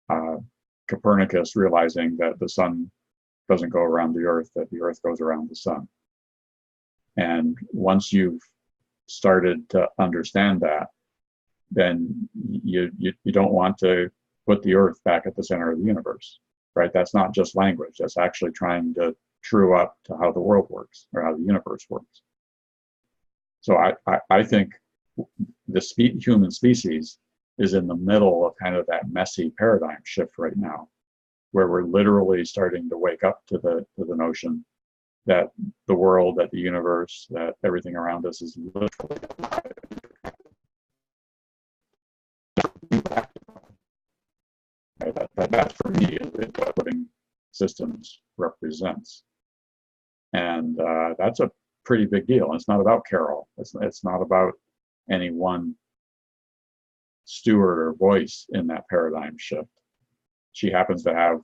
of Copernicus realizing that the sun doesn't go around the earth, that the earth goes around the sun. And once you've started to understand that, then you don't want to put the earth back at the center of the universe, right? That's not just language. That's actually trying to true up to how the world works or how the universe works. So I think the human species is in the middle of kind of that messy paradigm shift right now, where we're literally starting to wake up to the notion that the world, that the universe, that everything around us is literally alive. That for me is what living systems represents. And that's a pretty big deal. And it's not about Carol. It's not about any one steward or voice in that paradigm shift. She happens to have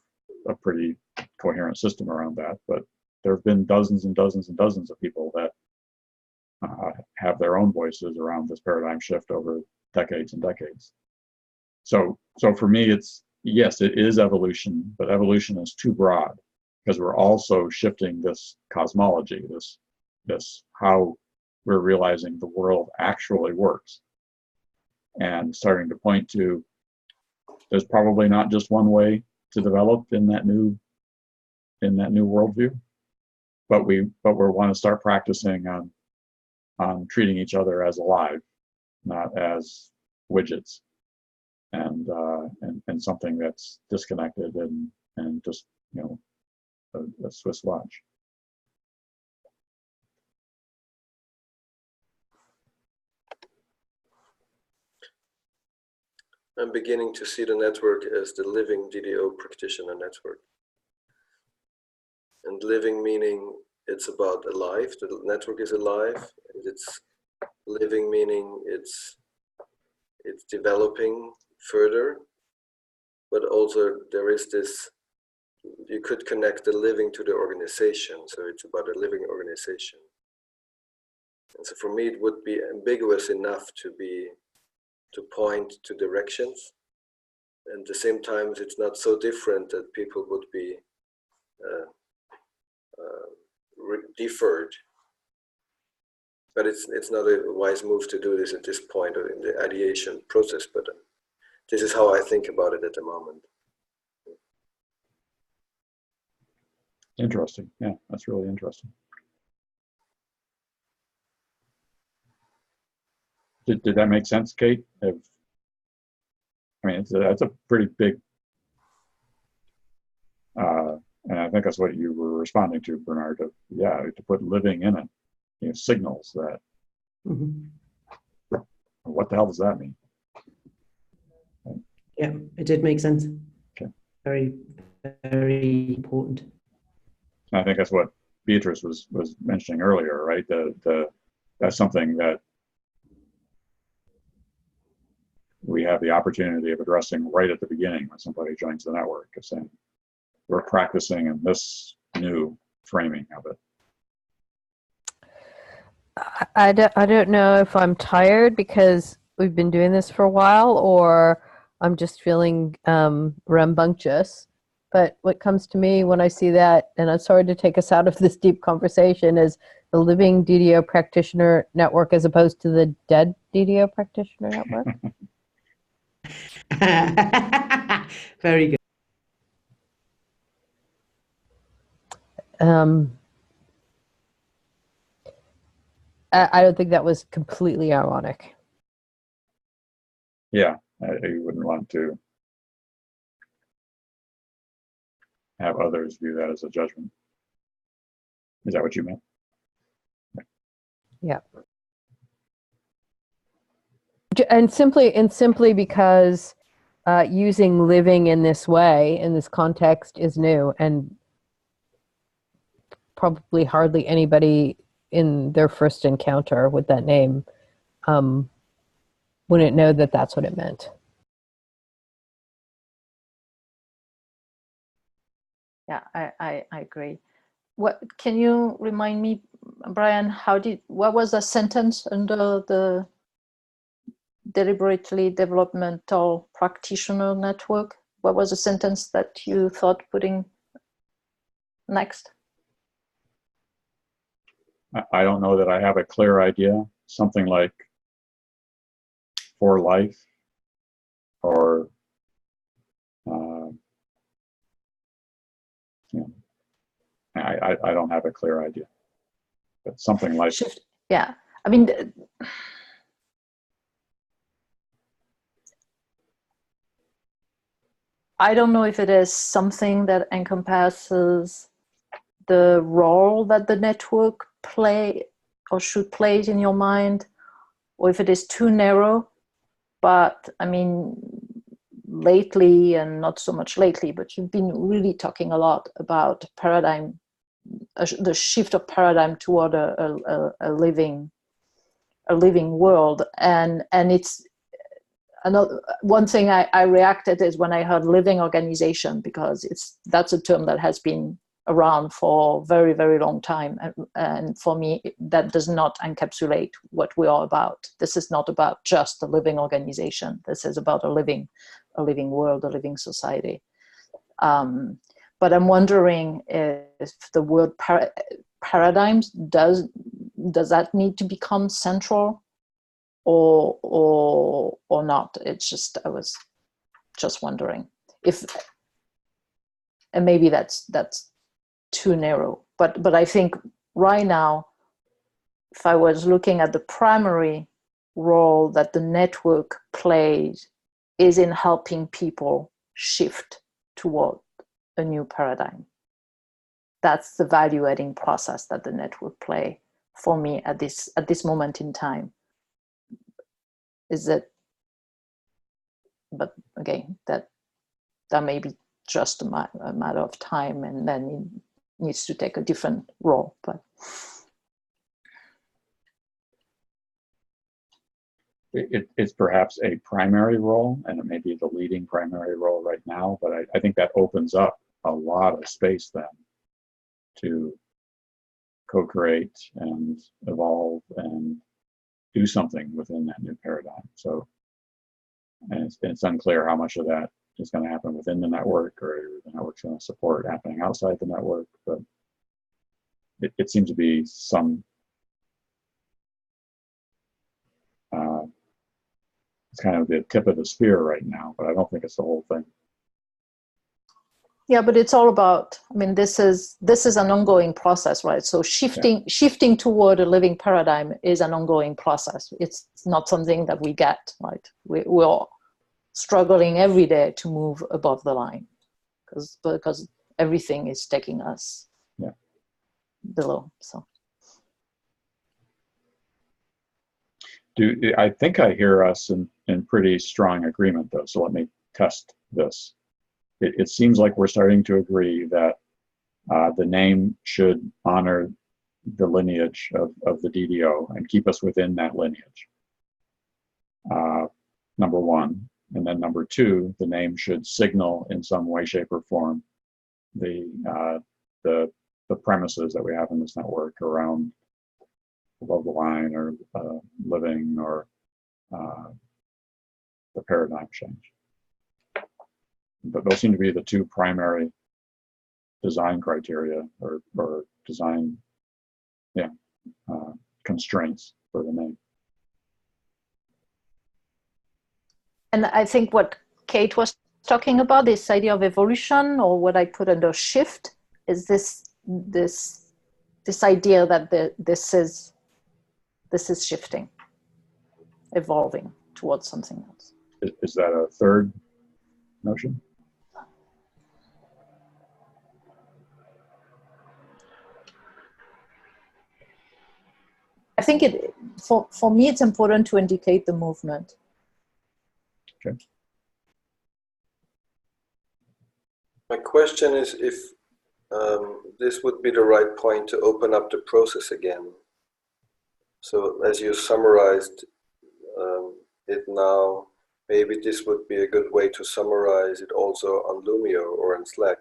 a pretty coherent system around that, but there have been dozens and dozens and dozens of people that have their own voices around this paradigm shift over decades and decades. So for me, yes, it is evolution, but evolution is too broad, because we're also shifting this cosmology, this how we're realizing the world actually works, and starting to point to there's probably not just one way to develop in that new worldview, but we want to start practicing on treating each other as alive, not as widgets, and something that's disconnected and just a Swiss watch. I'm beginning to see the network as the living DDO practitioner network. And living meaning it's about alive, the network is alive, and it's living meaning it's developing further, but also there is this, you could connect the living to the organization, so it's about a living organization. And so for me it would be ambiguous enough to point to directions, and at the same time it's not so different that people would be deferred. But it's not a wise move to do this at this point in the ideation process, but this is how I think about it at the moment. Interesting. Yeah, that's really interesting. Did that make sense, Kate? I mean, that's a pretty big, and I think that's what you were responding to, Bernard. To put living in it, signals that. Mm-hmm. What the hell does that mean? Yeah, it did make sense. Okay. Very, very important. And I think that's what Beatrice was mentioning earlier, right? That's something that we have the opportunity of addressing right at the beginning when somebody joins the network, of saying, we're practicing in this new framing of it. I don't know if I'm tired because we've been doing this for a while, or I'm just feeling rambunctious. But what comes to me when I see that, and I'm sorry to take us out of this deep conversation, is the living DDO practitioner network as opposed to the dead DDO practitioner network. Very good. I don't think that was completely ironic. Yeah, I wouldn't want to have others view that as a judgment. Is that what you meant? Yeah. And simply because using living in this way, in this context, is new. And probably hardly anybody in their first encounter with that name wouldn't know that that's what it meant. Yeah, I agree. What can you remind me, Brian? What was the sentence under the deliberately developmental practitioner network? What was the sentence that you thought putting next? I don't know that I have a clear idea. Something like for life, or I don't have a clear idea, but something like Shift. Yeah, I mean, I don't know if it is something that encompasses the role that the network play or should play in your mind, or if it is too narrow. But I mean, lately, and not so much lately, but you've been really talking a lot about paradigm, the shift of paradigm toward a living world, and it's another one thing I reacted is when I heard living organization, because that's a term that has been around for a very, very long time, and for me that does not encapsulate what we are about. This is not about just a living organization. This is about a living world, a living society. But I'm wondering if the word paradigms does that need to become central or not? It's just, I was just wondering if, and maybe that's too narrow, but I think right now, if I was looking at the primary role that the network plays is in helping people shift toward a new paradigm. That's the value adding process that the network play for me at this moment in time. Is that, but again, that may be just a matter of time, and then it needs to take a different role. But it's perhaps a primary role, and it may be the leading primary role right now, but I think that opens up a lot of space then to co-create and evolve and do something within that new paradigm. So, and it's unclear how much of that is going to happen within the network, or the network's going to support happening outside the network, but it seems to be some it's kind of the tip of the spear right now, but I don't think it's the whole thing. yeah, but it's all about, I mean, this is an ongoing process, right? So shifting toward a living paradigm is an ongoing process. It's not something that we get, right? We're struggling every day to move above the line because everything is taking us below. So I think I hear us in pretty strong agreement, though, so let me test this. It seems like we're starting to agree that the name should honor the lineage of the DDO and keep us within that lineage, number one. And then number two, the name should signal in some way, shape, or form the premises that we have in this network around above the line, or living, or the paradigm change. But those seem to be the two primary design criteria, or design constraints for the name. and I think what Kate was talking about, this idea of evolution, or what I put under shift, is this idea that this is shifting, evolving towards something else. Is that a third notion? I think for me, it's important to indicate the movement. Okay. My question is if this would be the right point to open up the process again. So as you summarized it now, maybe this would be a good way to summarize it also on Lumio or in Slack,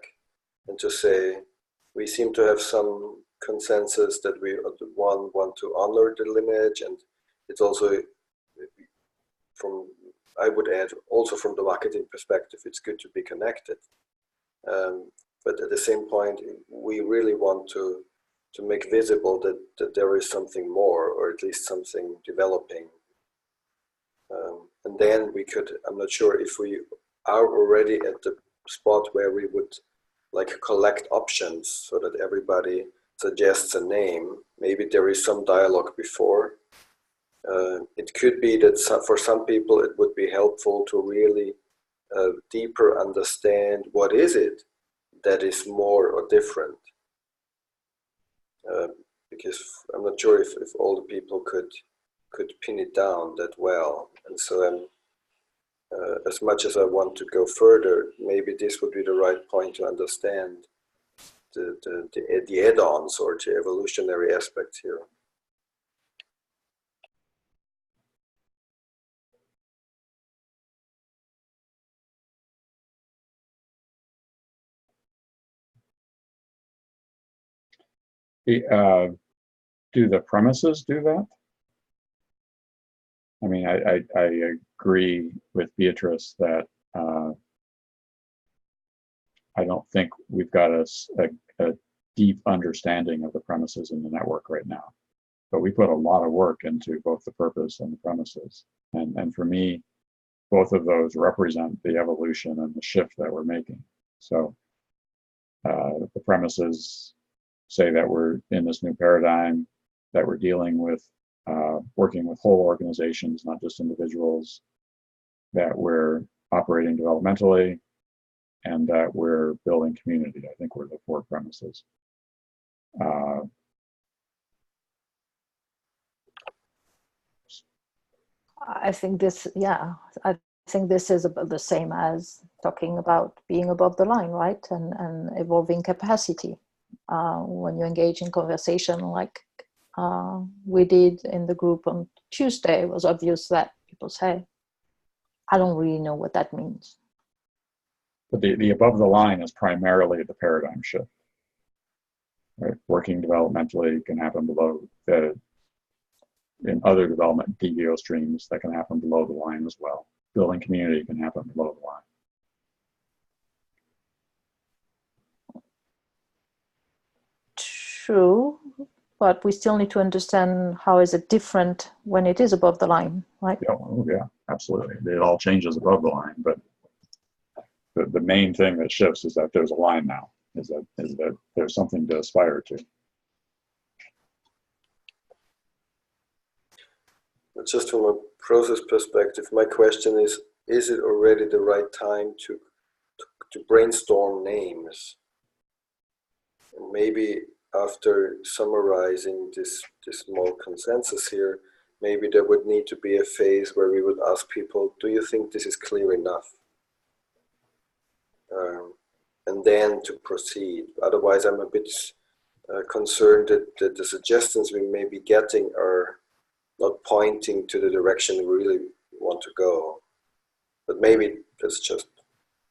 and to say, we seem to have some consensus that we want to honor the lineage, and it's also from, I would add, also from the marketing perspective, it's good to be connected. But at the same point, we really want to make visible that there is something more, or at least something developing. And then we could, I'm not sure if we are already at the spot where we would like collect options so that everybody suggests a name. Maybe there is some dialogue before. It could be that for some people it would be helpful to really deeper understand what is it that is more or different. Because I'm not sure if all the people could pin it down that well. And so as much as I want to go further, maybe this would be the right point to understand the add-ons or the evolutionary aspects here. Do the premises do that? I mean, I agree with Beatrice that I don't think we've got a deep understanding of the premises in the network right now. But we put a lot of work into both the purpose and the premises. And for me, both of those represent the evolution and the shift that we're making. So the premises say that we're in this new paradigm, that we're dealing with working with whole organizations, not just individuals, that we're operating developmentally, and that we're building community. I think we're the four premises. I think this, yeah, I think this is about the same as talking about being above the line, right? And evolving capacity. When you engage in conversation like we did in the group on Tuesday, it was obvious that people say, I don't really know what that means. But the above the line is primarily the paradigm shift. Right? Working developmentally can happen below in other development DDO streams that can happen below the line as well. Building community can happen below the line. True, but we still need to understand how is it different when it is above the line, right? Yeah, well, yeah, absolutely. It all changes above the line, but the main thing that shifts is that there's a line now, is that there's something to aspire to. But just from a process perspective, my question is it already the right time to brainstorm names? And maybe after summarizing this small consensus here, maybe there would need to be a phase where we would ask people, do you think this is clear enough? And then to proceed. Otherwise, I'm a bit concerned that the suggestions we may be getting are not pointing to the direction we really want to go. But maybe that's just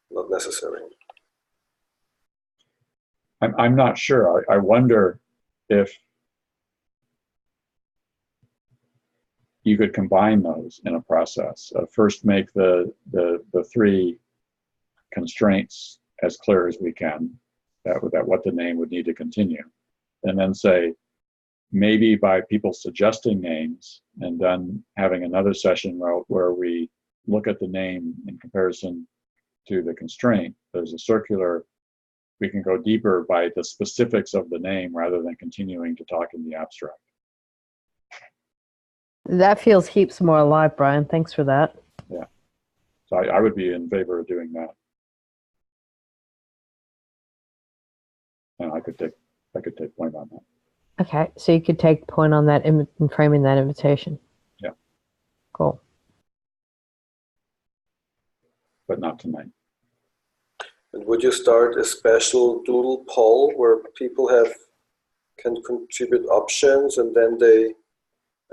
not necessary. I'm not sure. I wonder if you could combine those in a process. First, make the three constraints as clear as we can, that what the name would need to continue, and then say, maybe by people suggesting names, and then having another session where we look at the name in comparison to the constraint. There's a circular. We can go deeper by the specifics of the name rather than continuing to talk in the abstract. That feels heaps more alive, Brian. Thanks for that. Yeah. So I would be in favor of doing that. And I could take point on that. Okay, so you could take point on that in framing that invitation. Yeah. Cool. But not tonight. And would you start a special doodle poll where people can contribute options and then they,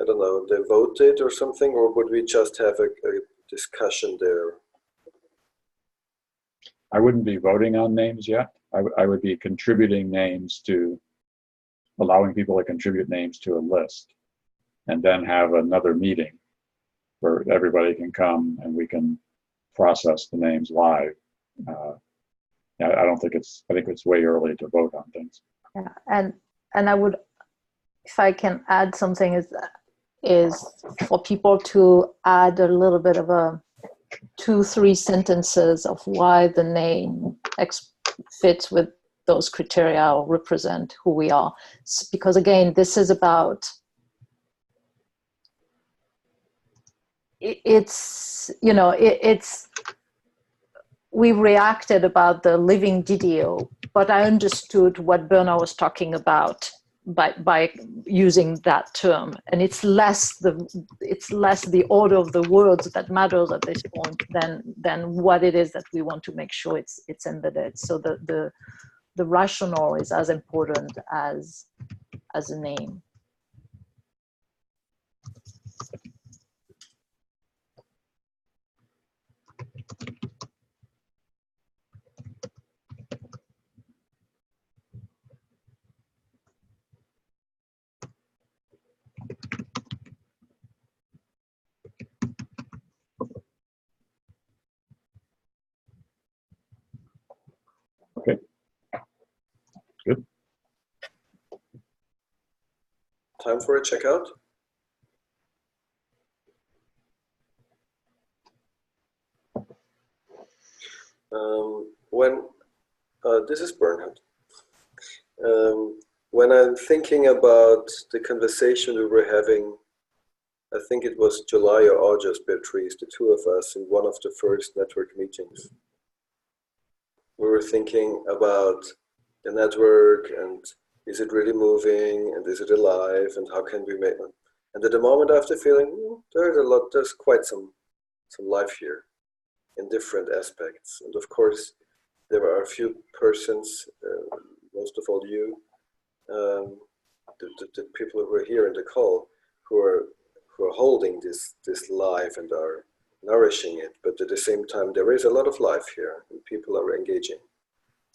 I don't know, they voted or something, or would we just have a discussion there? I wouldn't be voting on names yet. I would be contributing names allowing people to contribute names to a list, and then have another meeting where everybody can come and we can process the names live. I don't think I think it's way early to vote on things. Yeah, and I would, if I can add something, is for people to add a little bit of a 2-3 sentences of why the name fits with those criteria or represent who we are. Because again, this is about, it's, you know, it's, we reacted about the living DDO, but I understood what Bernard was talking about by using that term, and it's less the order of the words that matters at this point than what it is that we want to make sure it's embedded. So the rationale is as important as a name. Okay. Good. Time for a checkout. This is Bernhard. When I'm thinking about the conversation we were having, I think it was July or August, Beatrice, the two of us, in one of the first network meetings. We were thinking about the network and is it really moving and is it alive and how can we make it? And at the moment I have the feeling there's quite some life here in different aspects. And of course, there are a few persons, most of all you, the people who are here in the call, who are holding this life and are nourishing it. But at the same time, there is a lot of life here and people are engaging.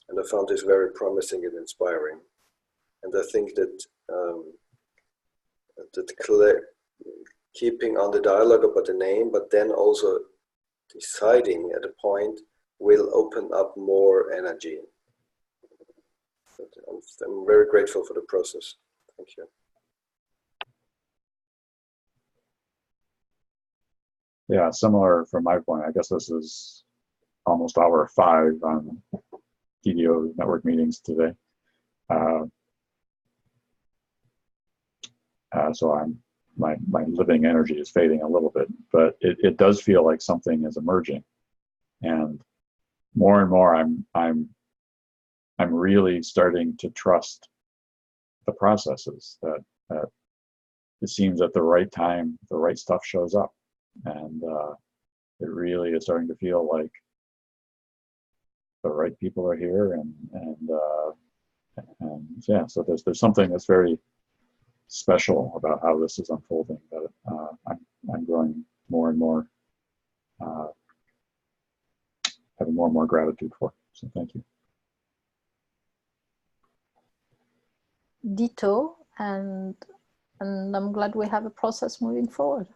And I found this very promising and inspiring. And I think that keeping on the dialogue about the name, but then also deciding at a point will open up more energy. I'm very grateful for the process. Thank you. Yeah, similar from my point. I guess this is almost hour 5 on DDO network meetings today. So my living energy is fading a little bit, but it does feel like something is emerging, and more I'm really starting to trust the processes that it seems at the right time the right stuff shows up, and it really is starting to feel like the right people are here, and yeah, so there's something that's very special about how this is unfolding that I'm growing more and more, having more and more gratitude for. So thank you. Ditto, and I'm glad we have a process moving forward.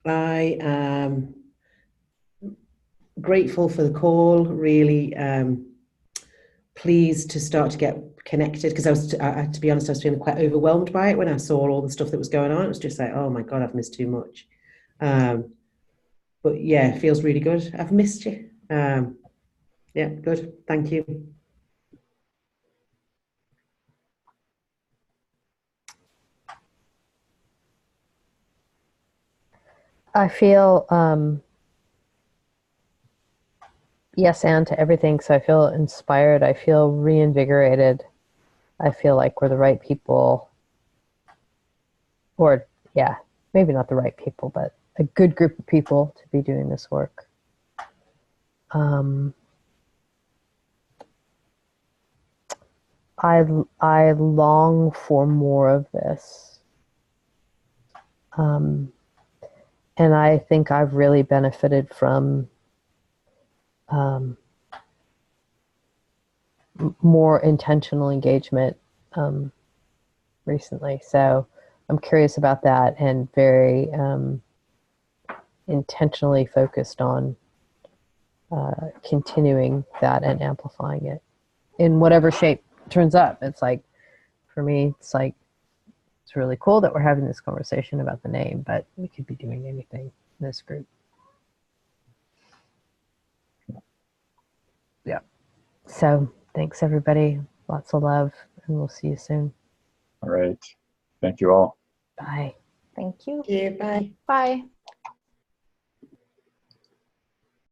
I am grateful for the call, really pleased to start to get connected, because I was, to be honest, I was feeling quite overwhelmed by it when I saw all the stuff that was going on. It was just like, oh my God, I've missed too much. But yeah, it feels really good. I've missed you. Yeah, good. Thank you. I feel yes and to everything. So I feel inspired. I feel reinvigorated. I feel like we're the right people, or yeah, maybe not the right people, but a good group of people to be doing this work. I long for more of this. And I think I've really benefited from more intentional engagement recently. So I'm curious about that and very intentionally focused on continuing that and amplifying it in whatever shape turns up. It's like, for me, it's like, it's really cool that we're having this conversation about the name, but we could be doing anything in this group. Yeah. So thanks, everybody. Lots of love, and we'll see you soon. All right. Thank you all. Bye. Thank you. Yeah, bye. Bye.